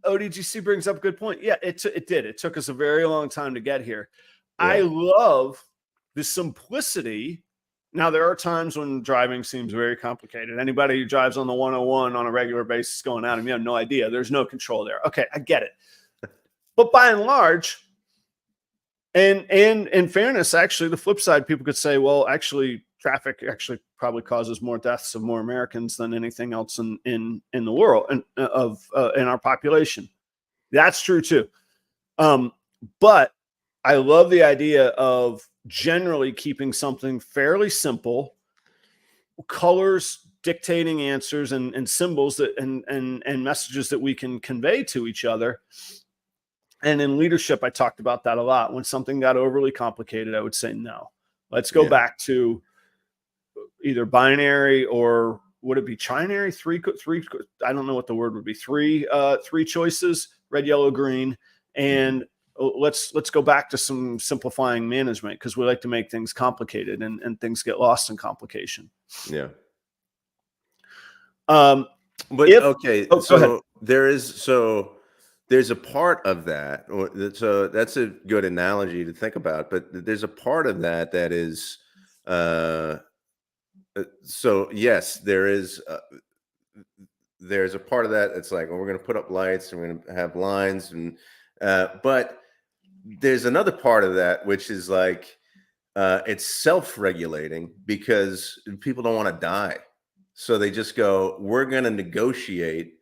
Speaker 1: ODGC brings up a good point. Yeah, it did. It took us a very long time to get here. Yeah. I love the simplicity. Now, there are times when driving seems very complicated. Anybody who drives on the 101 on a regular basis going out, and you have no idea. There's no control there. Okay, I get it. But by and large, and in fairness, actually, the flip side, people could say, well, actually, traffic actually probably causes more deaths of more Americans than anything else in the world and in our population. That's true too. But I love the idea of generally keeping something fairly simple, colors dictating answers and symbols that and messages that we can convey to each other. And in leadership, I talked about that a lot. When something got overly complicated, I would say, no, let's go back to either binary, or would it be trinary? Three, I don't know what the word would be. Three choices, red, yellow, green. And let's go back to some simplifying management, because we like to make things complicated and things get lost in complication.
Speaker 2: Yeah. But
Speaker 1: If
Speaker 2: okay,
Speaker 1: oh, go ahead.
Speaker 2: there's a part of that, so that's a good analogy to think about. But there's a part of that that is, uh, so yes, there's a part of that. It's like, well, we're going to put up lights and we're going to have lines, and but there's another part of that which is like, it's self-regulating because people don't want to die. So they just go, we're going to negotiate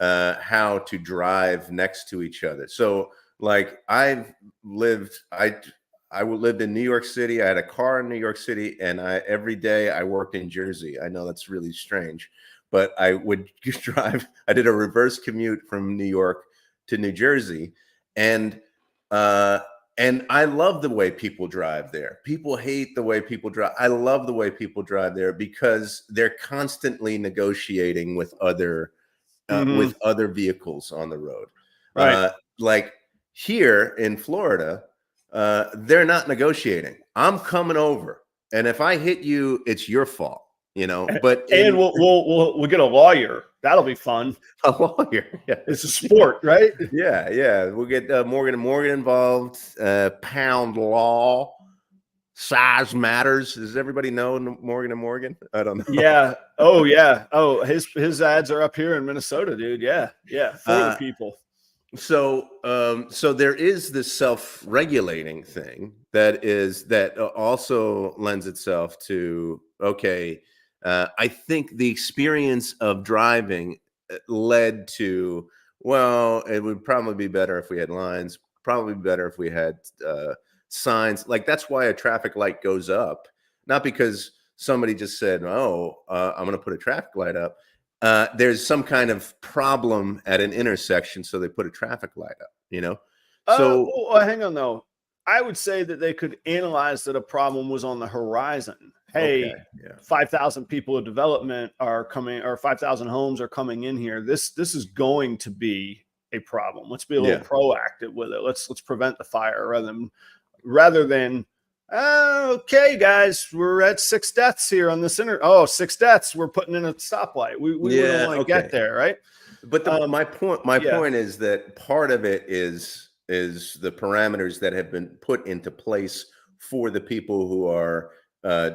Speaker 2: how to drive next to each other. So like I lived in New York City. I had a car in New York City, and every day I worked in Jersey. I know that's really strange, but I would drive. I did a reverse commute from New York to New Jersey, and uh, and I love the way people drive there. People hate the way people drive. I love the way people drive there because they're constantly negotiating with
Speaker 1: Mhm.
Speaker 2: other vehicles on the road.
Speaker 1: Right.
Speaker 2: Like here in Florida, they're not negotiating. I'm coming over, and if I hit you, it's your fault. But
Speaker 1: And
Speaker 2: in
Speaker 1: we'll get a lawyer. That'll be fun.
Speaker 2: a lawyer,
Speaker 1: It's a
Speaker 2: yes,
Speaker 1: sport, right?
Speaker 2: yeah, we'll get Morgan and Morgan involved. Pound law, size matters. Does everybody know Morgan and Morgan? I don't know.
Speaker 1: Yeah. Oh, yeah. Oh, his ads are up here in Minnesota, dude. Yeah. Yeah. For the
Speaker 2: Uh,
Speaker 1: people.
Speaker 2: so there is this self-regulating thing that also lends itself to, okay, I think the experience of driving led to, well, it would probably be better if we had lines, probably better if we had signs. Like that's why a traffic light goes up, not because somebody just said, oh, I'm going to put a traffic light up. There's some kind of problem at an intersection, so they put a traffic light up. So
Speaker 1: Hang on though. I would say that they could analyze that a problem was on the horizon.
Speaker 2: okay,
Speaker 1: Hey,
Speaker 2: yeah,
Speaker 1: 5,000 people of development are coming, or 5,000 homes are coming in here. This is going to be a problem. Let's be a little
Speaker 2: yeah,
Speaker 1: proactive with it. Let's prevent the fire rather than okay, guys, we're at 6 deaths here on this 6 deaths. We're putting in a stoplight. We wouldn't
Speaker 2: yeah.
Speaker 1: want to
Speaker 2: Okay,
Speaker 1: get there, right?
Speaker 2: but my
Speaker 1: Yeah,
Speaker 2: point is that part of it is the parameters that have been put into place for the people who are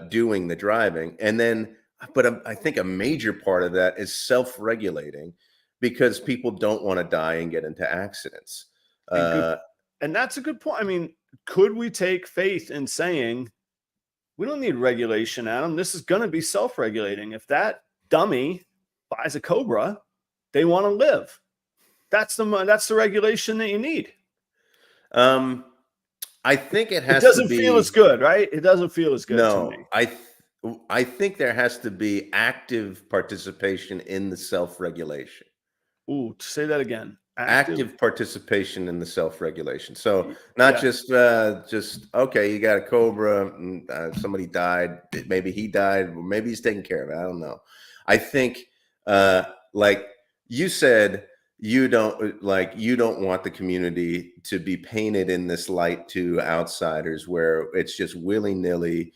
Speaker 2: doing the driving, and then, but I think a major part of that is self-regulating because people don't want to die and get into accidents.
Speaker 1: and good,
Speaker 2: Uh,
Speaker 1: and that's a good point. I mean, could we take faith in saying we don't need regulation, Adam? This is going to be self-regulating. If that dummy buys a Cobra, they want to live. That's the regulation that you need.
Speaker 2: um, I think it
Speaker 1: It
Speaker 2: has to
Speaker 1: doesn't feel as
Speaker 2: be.
Speaker 1: good, right? It doesn't feel as good to
Speaker 2: No,
Speaker 1: me.
Speaker 2: I think there has to be active participation in the self-regulation.
Speaker 1: Ooh, say that again. Active.
Speaker 2: Active participation in the self-regulation. So not
Speaker 1: Yeah.
Speaker 2: just okay, you got a Cobra, and, somebody died. Maybe he died, or maybe he's taking care of it. I don't know. I think, like you said, you don't want the community to be painted in this light to outsiders, where it's just willy-nilly,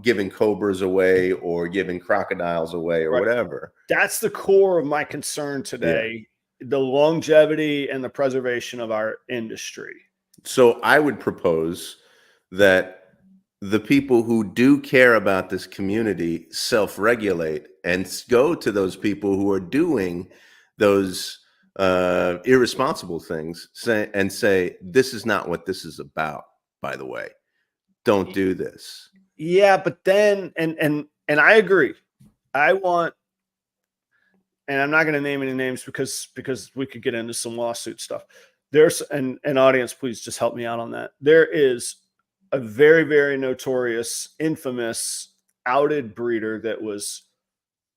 Speaker 2: giving Cobras away or giving crocodiles away or
Speaker 1: Right.
Speaker 2: whatever.
Speaker 1: That's the core of my concern
Speaker 2: Yeah.
Speaker 1: today, the longevity and the preservation of our industry.
Speaker 2: So I would propose that the people who do care about this community self-regulate and go to those people who are doing those irresponsible things, say, this is not what this is about, by the way. Don't do this.
Speaker 1: Yeah, but then and I agree. I want, and I'm not going to name any names because we could get into some lawsuit stuff. There's an audience, please just help me out on that. There is a very, very notorious, infamous, outed breeder that was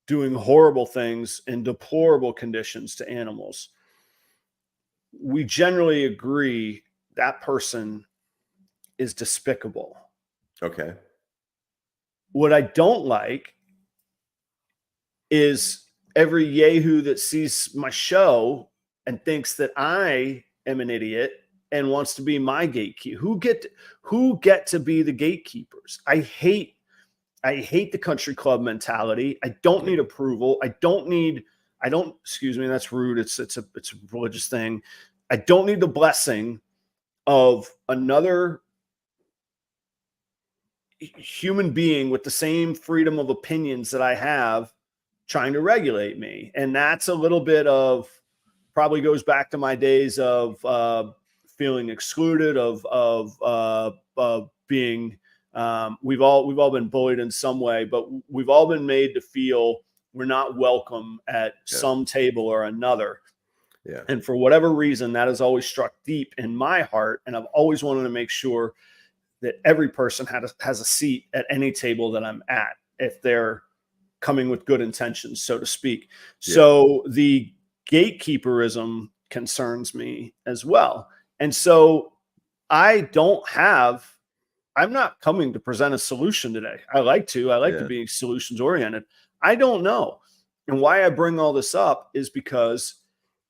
Speaker 1: doing horrible things in deplorable conditions to animals. We generally agree that person is despicable.
Speaker 2: Okay.
Speaker 1: What I don't like is every yahoo that sees my show and thinks that I am an idiot and wants to be my gatekeeper. Who get to be the gatekeepers? I hate I hate the country club mentality. I don't need approval. Excuse me, that's rude. It's a religious thing. I don't need the blessing of another human being with the same freedom of opinions that I have trying to regulate me. And that's a little bit of, probably goes back to my days of feeling excluded, of being, we've all been bullied in some way, but we've all been made to feel we're not welcome at some table or another.
Speaker 2: Yeah.
Speaker 1: And for whatever reason, that has always struck deep in my heart. And I've always wanted to make sure that every person has a seat at any table that I'm at, if they're coming with good intentions, so to speak. Yeah. So the gatekeeperism concerns me as well. And so I'm not coming to present a solution today. I like to be solutions oriented. I don't know. And why I bring all this up is because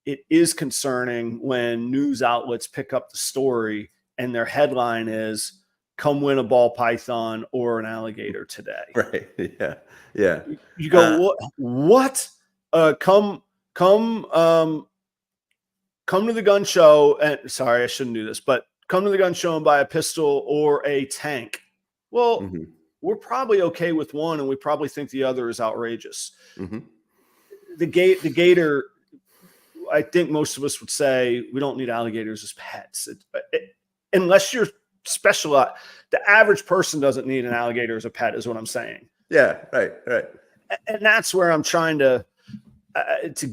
Speaker 1: it is concerning when news outlets pick up the story and their headline is, "Come win a ball python or an alligator today."
Speaker 2: Right. Yeah. Yeah.
Speaker 1: You go, what? Come to the gun show. And sorry, I shouldn't do this, but come to the gun show and buy a pistol or a tank. Well, we're probably okay with one, and we probably think the other is outrageous. The gator, I think most of us would say we don't need alligators as pets. Unless you're specialized. The average person doesn't need an alligator as a pet, is what I'm saying.
Speaker 2: Yeah, right.
Speaker 1: And that's where I'm trying to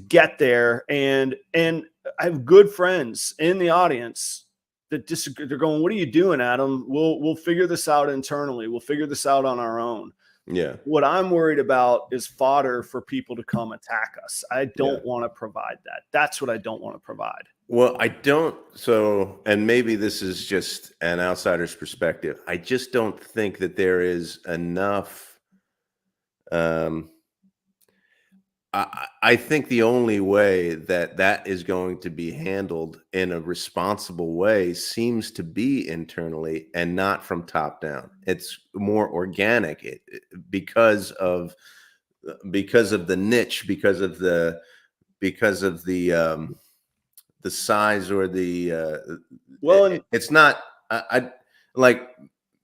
Speaker 1: get there. And I have good friends in the audience that disagree. They're going, "What are you doing, Adam? We'll figure this out internally. We'll figure this out on our own."
Speaker 2: Yeah.
Speaker 1: What I'm worried about is fodder for people to come attack us. I don't want to provide that. That's what I don't want to provide.
Speaker 2: Well, I don't. So, and maybe this is just an outsider's perspective. I just don't think that there is enough. I think the only way that is going to be handled in a responsible way seems to be internally and not from top down. It's more organic because of the niche, because of the size or the it's not. I like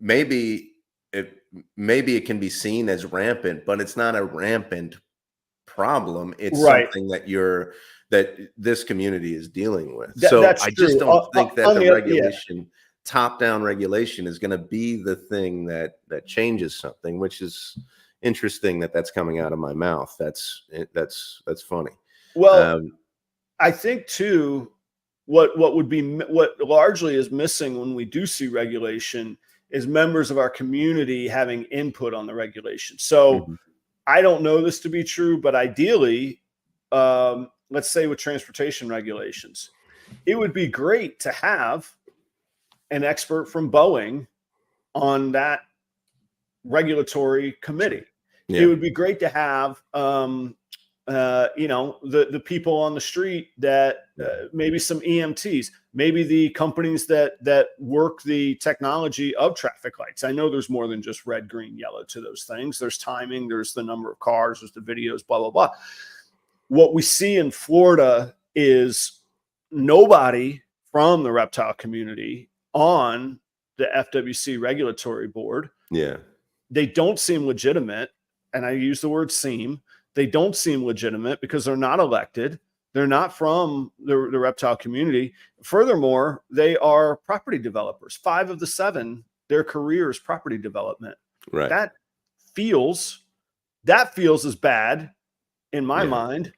Speaker 2: maybe it can be seen as rampant, but it's not a rampant problem. It's something that this community is dealing with. So I just don't think that the regulation, top-down regulation, is going to be the thing that changes something, which is interesting that's coming out of my mouth. That's funny.
Speaker 1: Well, I think too, what largely is missing when we do see regulation is members of our community having input on the regulation. So I don't know this to be true, but ideally, let's say with transportation regulations, it would be great to have an expert from Boeing on that regulatory committee. It would be great to have, the people on the street that maybe some EMTs, maybe the companies that work the technology of traffic lights. I know there's more than just red, green, yellow to those things. There's timing, there's the number of cars, there's the videos, blah, blah, blah. What we see in Florida is nobody from the reptile community on the FWC regulatory board.
Speaker 2: Yeah.
Speaker 1: They don't seem legitimate. And I use the word seem. They don't seem legitimate because they're not elected. They're not from the reptile community. Furthermore, they are property developers. 5 of the 7, their career is property development.
Speaker 2: Right.
Speaker 1: That feels as bad in my mind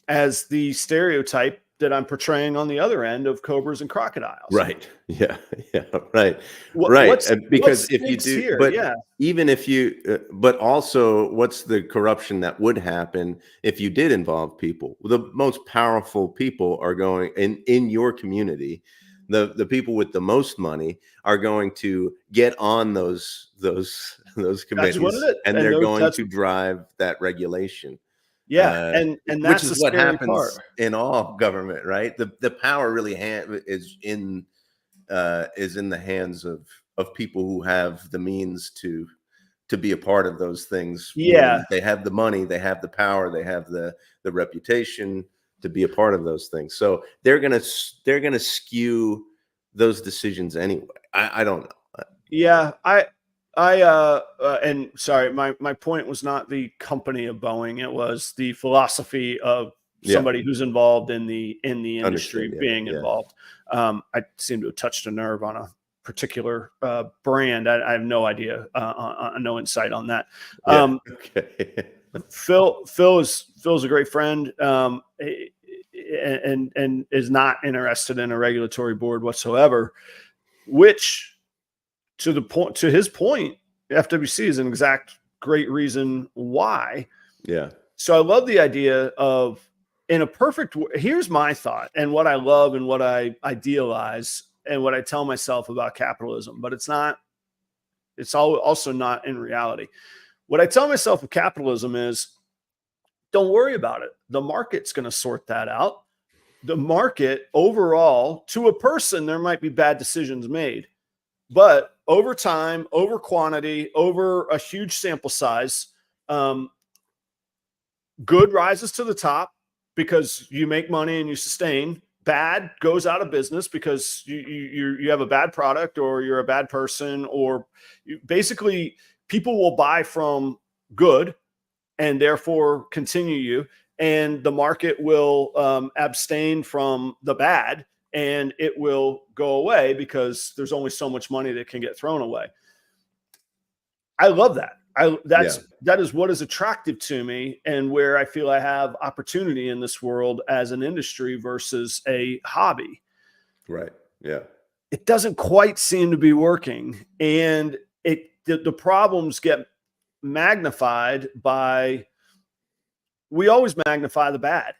Speaker 1: as the stereotype that I'm portraying on the other end of cobras and crocodiles.
Speaker 2: Right. Yeah. Yeah. Right. Right. Because if you do,
Speaker 1: here?
Speaker 2: But even if you, but also what's the corruption that would happen if you did involve people? The most powerful people are going in your community. The people with the most money are going to get on those committees, and they're going to drive that regulation.
Speaker 1: Yeah, and that's
Speaker 2: which is what happens in all government, right? The power really is in the hands of people who have the means to to be a part of those things.
Speaker 1: Yeah.
Speaker 2: When they have the money, they have the power, they have the reputation to be a part of those things. So they're gonna skew those decisions anyway. I don't know.
Speaker 1: Yeah, and sorry, my point was not the company of Boeing. It was the philosophy of somebody who's involved in the industry being involved. I seem to have touched a nerve on a particular brand. I have no idea, no insight on that.
Speaker 2: Okay.
Speaker 1: Phil's a great friend, and is not interested in a regulatory board whatsoever, which, to his point, FWC is an exact great reason why.
Speaker 2: Yeah.
Speaker 1: So I love the idea of, in a perfect, here's my thought and what I love and what I idealize and what I tell myself about capitalism, but it's also not in reality. What I tell myself of capitalism is, don't worry about it. The market's going to sort that out. The market overall, to a person, there might be bad decisions made, but over time, over quantity, over a huge sample size, good rises to the top because you make money and you sustain. Bad goes out of business because you have a bad product, or you're a bad person, or basically people will buy from good and therefore continue you, and the market will abstain from the bad, and it will go away because there's only so much money that can get thrown away. I love that. That is what is attractive to me, and where I feel I have opportunity in this world as an industry versus a hobby.
Speaker 2: Right. Yeah.
Speaker 1: It doesn't quite seem to be working, and the problems get magnified by, we always magnify the bad.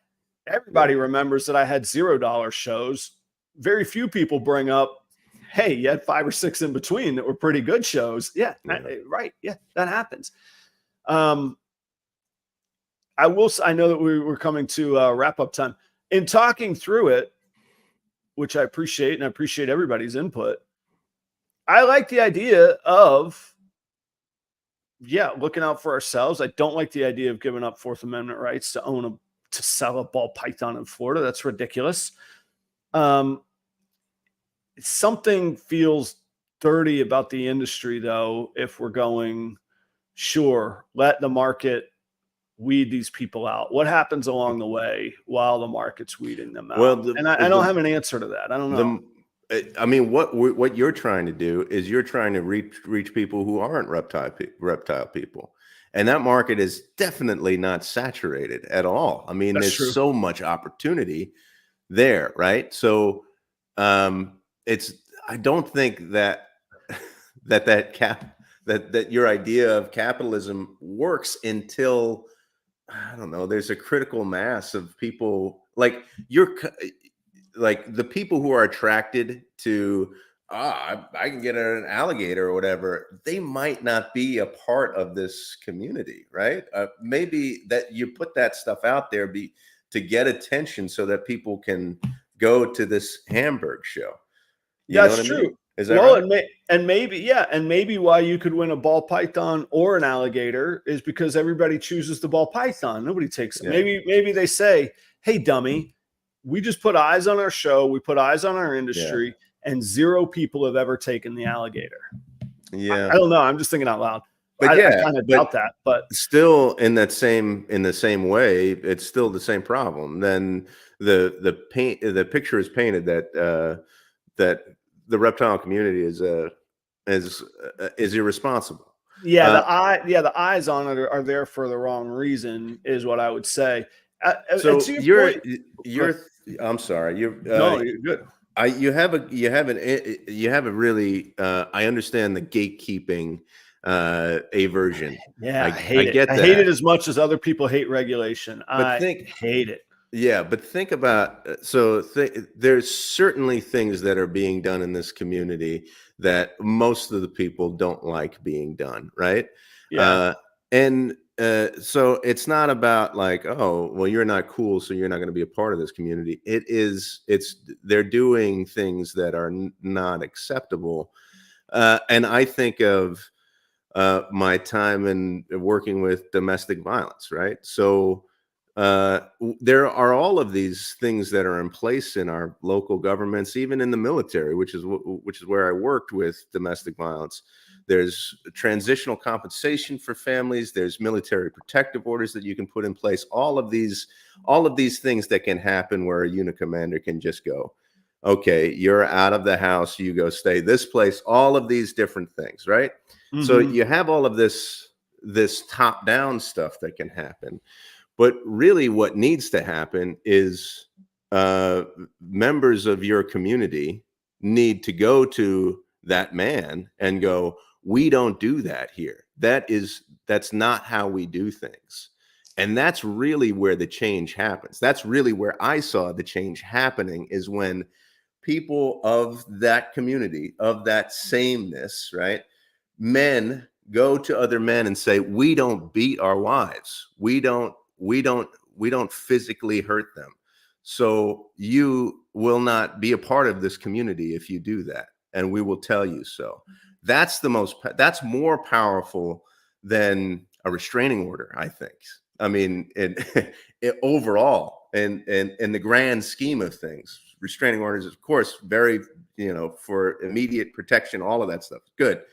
Speaker 1: Everybody remembers that I had $0 shows. Very few people bring up, hey, you had 5 or 6 in between that were pretty good shows. Yeah, right. Yeah, that happens. I know that we're coming to wrap up time. In talking through it, which I appreciate, and I appreciate everybody's input, I like the idea of, looking out for ourselves. I don't like the idea of giving up Fourth Amendment rights to sell a ball python in Florida. That's ridiculous. Something feels dirty about the industry, though, if we're going, sure, let the market weed these people out. What happens along the way while the market's weeding them out? Well, I don't have an answer to that. I don't know.
Speaker 2: I mean, what you're trying to do is you're trying to reach people who aren't reptile people, and that market is definitely not saturated at all. I mean, there's so much opportunity there, right? So, I don't think that your idea of capitalism works until, I don't know, there's a critical mass of people like the people who are attracted to, I can get an alligator or whatever, they might not be a part of this community, right? Maybe that you put that stuff out there to get attention so that people can go to this Hamburg show.
Speaker 1: That's true. I mean?
Speaker 2: Is that right?
Speaker 1: Maybe why you could win a ball python or an alligator is because everybody chooses the ball python. Nobody takes it. Yeah. Maybe they say, hey, dummy, we just put eyes on our show. We put eyes on our industry, and 0 people have ever taken the alligator.
Speaker 2: Yeah.
Speaker 1: I don't know. I'm just thinking out loud. But I kind of doubt that, but
Speaker 2: still in the same way, it's still the same problem. Then the picture is painted that the reptile community is irresponsible.
Speaker 1: Yeah, the eyes on it are there for the wrong reason, is what I would say.
Speaker 2: So I'm sorry.
Speaker 1: No, you're good.
Speaker 2: You have a really I understand the gatekeeping aversion.
Speaker 1: Yeah, I hate it. I hate it as much as other people hate regulation. I hate it.
Speaker 2: Yeah, but think about, there's certainly things that are being done in this community that most of the people don't like being done, right?
Speaker 1: Yeah.
Speaker 2: So it's not about like, oh, well, you're not cool, so you're not going to be a part of this community. They're doing things that are not acceptable. And I think of my time in working with domestic violence, right? So there are all of these things that are in place in our local governments, even in the military, which is where I worked with domestic violence. There's transitional compensation for families. There's military protective orders that you can put in place. All of these things that can happen where a unit commander can just go, okay, you're out of the house, you go stay this place, all of these different things, right?
Speaker 1: Mm-hmm.
Speaker 2: So you have all of this top-down stuff that can happen. But really what needs to happen is members of your community need to go to that man and go, we don't do that here. That's not how we do things. And that's really where the change happens. That's really where I saw the change happening, is when people of that community, of that sameness, right? Men go to other men and say, we don't beat our wives. We don't physically hurt them. So you will not be a part of this community if you do that. And we will tell you so. That's more powerful than a restraining order, I think. I mean, overall, in the grand scheme of things, restraining orders, of course, very, for immediate protection, all of that stuff, good.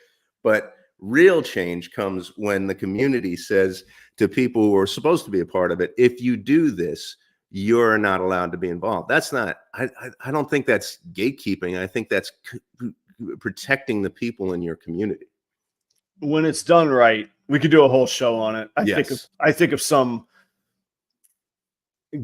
Speaker 2: But real change comes when the community says to people who are supposed to be a part of it, if you do this, you're not allowed to be involved. That's not, I don't think that's gatekeeping. I think that's protecting the people in your community.
Speaker 1: When it's done right, we could do a whole show on it.
Speaker 2: Yes.
Speaker 1: I think of some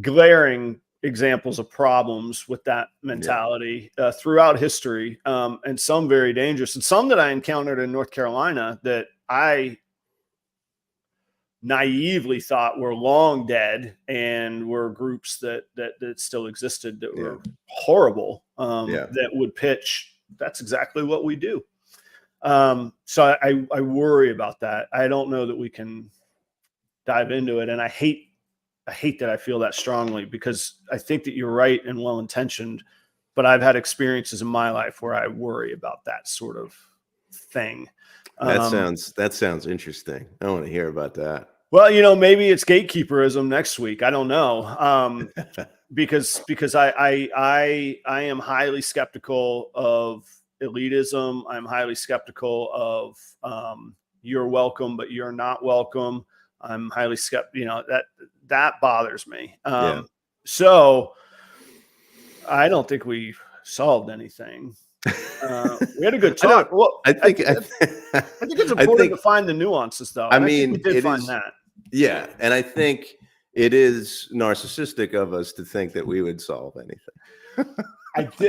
Speaker 1: glaring examples of problems with that mentality throughout history, and some very dangerous, and some that I encountered in North Carolina that I naively thought were long dead, and were groups that still existed that were horrible, that would pitch, that's exactly what we do. So I worry about that. I don't know that we can dive into it. And I hate that I feel that strongly, because I think that you're right and well-intentioned, but I've had experiences in my life where I worry about that sort of thing.
Speaker 2: That sounds interesting. I want to hear about that.
Speaker 1: Well, maybe it's gatekeeperism next week. I don't know. Because I am highly skeptical of elitism. I'm highly skeptical of you're welcome, but you're not welcome. I'm highly skeptical. That bothers me. So I don't think we solved anything. We had a good talk. Well, I think it's important to find the nuances, though.
Speaker 2: I mean,
Speaker 1: we did find that.
Speaker 2: Yeah, and I think it is narcissistic of us to think that we would solve anything.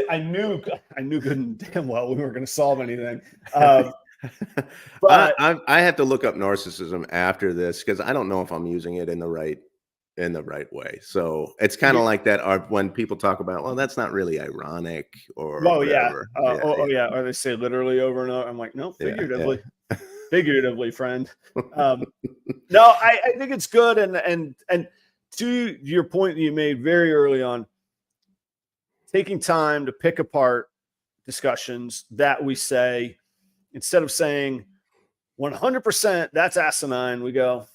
Speaker 1: I knew good and damn well we weren't going to solve anything. But
Speaker 2: I have to look up narcissism after this, because I don't know if I'm using it in the right way. So it's kind of like that when people talk about, well, that's not really ironic or whatever.
Speaker 1: Or they say literally over and over. I'm like, no, figuratively. Figuratively, friend. No, I think it's good. And to your point that you made very early on, taking time to pick apart discussions that we say, instead of saying 100% that's asinine, we go,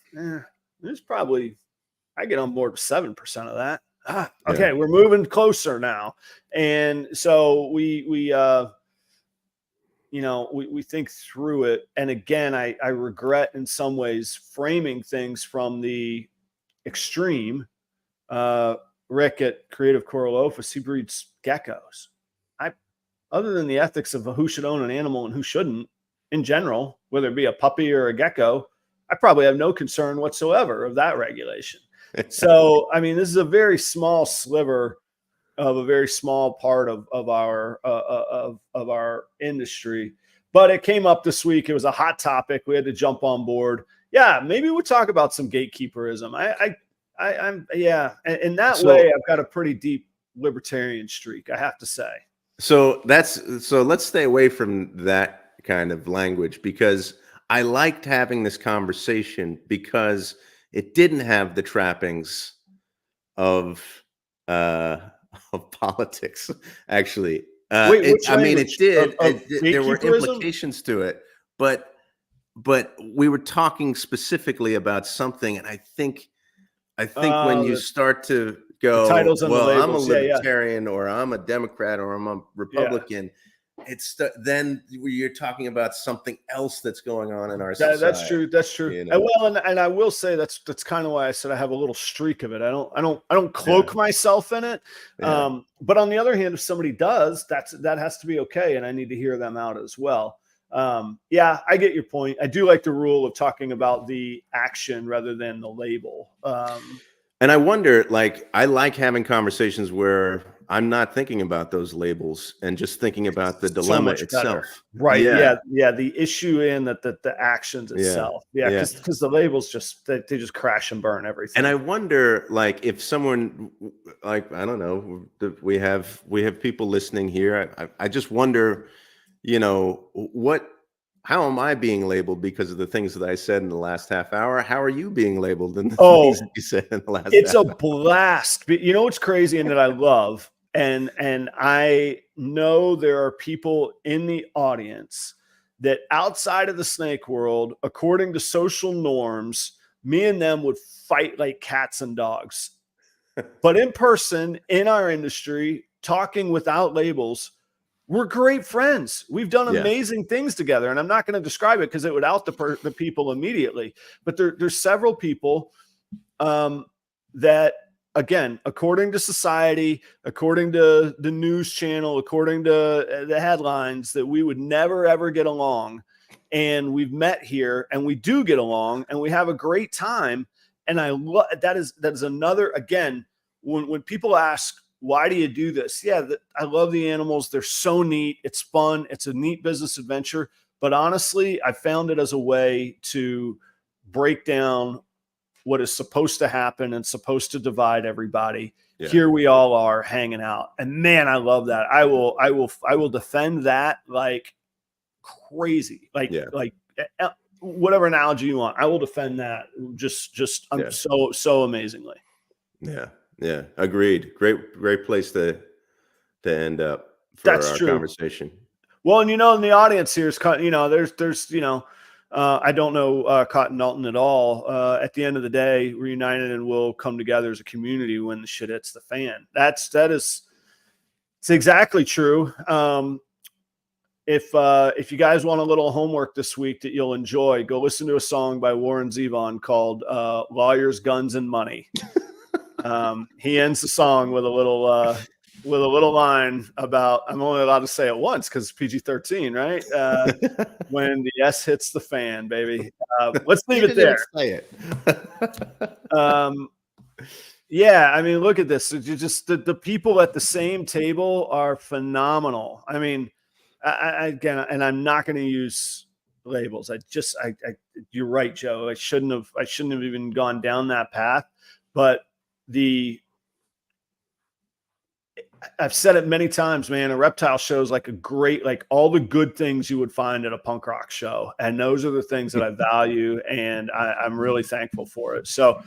Speaker 1: there's probably, I get on board with 7% of that. Okay, we're moving closer now. And so we think through it. And again, I regret in some ways framing things from the extreme. Rick at Creative Coralophus, he breeds geckos. Other than the ethics of who should own an animal and who shouldn't, in general, whether it be a puppy or a gecko, I probably have no concern whatsoever of that regulation. So, I mean, this is a very small sliver of a very small part of our industry, but it came up this week. It was a hot topic. We had to jump on board. Yeah, maybe we'll talk about some gatekeeperism. I'm in that way, I've got a pretty deep libertarian streak, I have to say.
Speaker 2: So let's stay away from that kind of language, because I liked having this conversation because it didn't have the trappings of politics, actually.
Speaker 1: Wait,
Speaker 2: it did. There were
Speaker 1: gatekeeperism?
Speaker 2: implications to it, but but we were talking specifically about something, and I think when you start to go,
Speaker 1: titles and the
Speaker 2: well, I'm a
Speaker 1: labels. Yeah, yeah.
Speaker 2: libertarian, or I'm a Democrat, or I'm a Republican, then you're talking about something else that's going on in our society.
Speaker 1: That's true. That's true.
Speaker 2: You know?
Speaker 1: And I will say that's kind of why I said I have a little streak of it. I don't cloak myself in it.
Speaker 2: Yeah.
Speaker 1: But on the other hand, if somebody does, that has to be okay, and I need to hear them out as well. Yeah, I get your point. I do like the rule of talking about the action rather than the label.
Speaker 2: And I wonder, like, I like having conversations where I'm not thinking about those labels and just thinking about the dilemma itself.
Speaker 1: Right. Yeah. The issue in the actions itself. Yeah. Because the labels they just crash and burn everything.
Speaker 2: And I wonder, like, if someone, like, I don't know, we have people listening here. I just wonder, you know, how am I being labeled because of the things that I said in the last half hour? How are you being labeled in the things that you said in the last
Speaker 1: It's
Speaker 2: half
Speaker 1: a blast. But you know what's crazy and that I love, and I know there are people in the audience that outside of the snake world, according to social norms, me and them would fight like cats and dogs. But in person, in our industry, talking without labels, we're great friends. We've done amazing things together, and I'm not going to describe it because it would out the people immediately. But there's several people that, again, according to society, according to the news channel, according to the headlines, that we would never ever get along, and we've met here, and we do get along, and we have a great time. And I love that is another, again, when people ask, why do you do this? Yeah, I love the animals. They're so neat. It's fun. It's a neat business adventure. But honestly, I found it as a way to break down what is supposed to happen and supposed to divide everybody. Yeah. Here we all are hanging out. And man, I love that. I will defend that like crazy. Like whatever analogy you want. I will defend that just so amazingly.
Speaker 2: Yeah. Yeah, agreed. Great place to end up for our conversation.
Speaker 1: Well, and in the audience here is, there's I don't know Cotton Dalton at all. At the end of the day, we're united and we'll come together as a community when the shit hits the fan. It's exactly true. If you guys want a little homework this week that you'll enjoy, go listen to a song by Warren Zevon called "Lawyers, Guns, and Money." He ends the song with a little line about, I'm only allowed to say it once because it's PG-13, right? When the S hits the fan, baby. Let's leave it there.
Speaker 2: Say it.
Speaker 1: Yeah, I mean, look at this. You just the people at the same table are phenomenal. I mean, again, and I'm not going to use labels. You're right, Joe. I shouldn't have even gone down that path, but I've said it many times, man. A reptile show is like a great, like all the good things you would find at a punk rock show. And those are the things that I value. And I'm really thankful for it. So,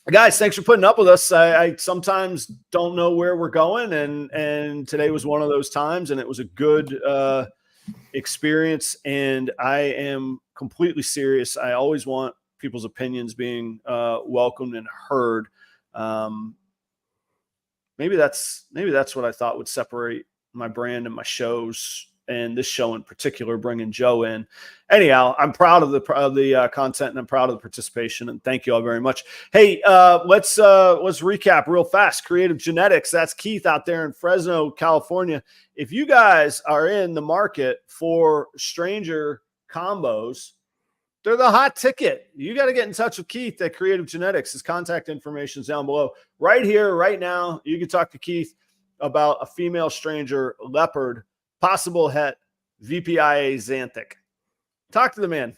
Speaker 1: guys, thanks for putting up with us. I sometimes don't know where we're going. And today was one of those times, and it was a good experience. And I am completely serious. I always want people's opinions being welcomed and heard. Maybe that's what I thought would separate my brand and my shows, and this show in particular, bringing Joe in. Anyhow, I'm proud of the content, and I'm proud of the participation, and thank you all very much. Hey, let's recap real fast. Kreative Genetics, that's Keith out there in Fresno, California. If you guys are in the market for stranger combos, they're the hot ticket. You got to get in touch with Keith at Kreative Genetics. His contact information is down below. Right here, right now, you can talk to Keith about a female stranger leopard, possible het, VPIA xanthic. Talk to the man.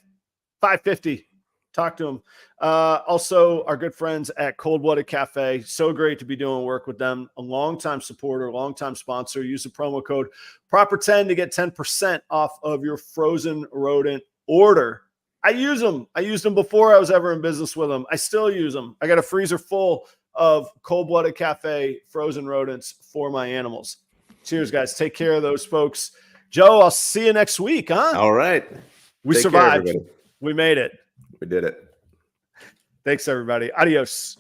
Speaker 1: $550. Talk to him. Also, our good friends at Cold Blooded Cafe. So great to be doing work with them. A longtime supporter, longtime sponsor. Use the promo code PROPER10 to get 10% off of your frozen rodent order. I use them. I used them before I was ever in business with them. I still use them. I got a freezer full of Cold Blooded Cafe frozen rodents for my animals. Cheers, guys. Take care of those folks. Joe, I'll see you next week, huh?
Speaker 2: All right.
Speaker 1: We
Speaker 2: Take care,
Speaker 1: survived.
Speaker 2: everybody.
Speaker 1: We made it.
Speaker 2: We did it.
Speaker 1: Thanks, everybody. Adios.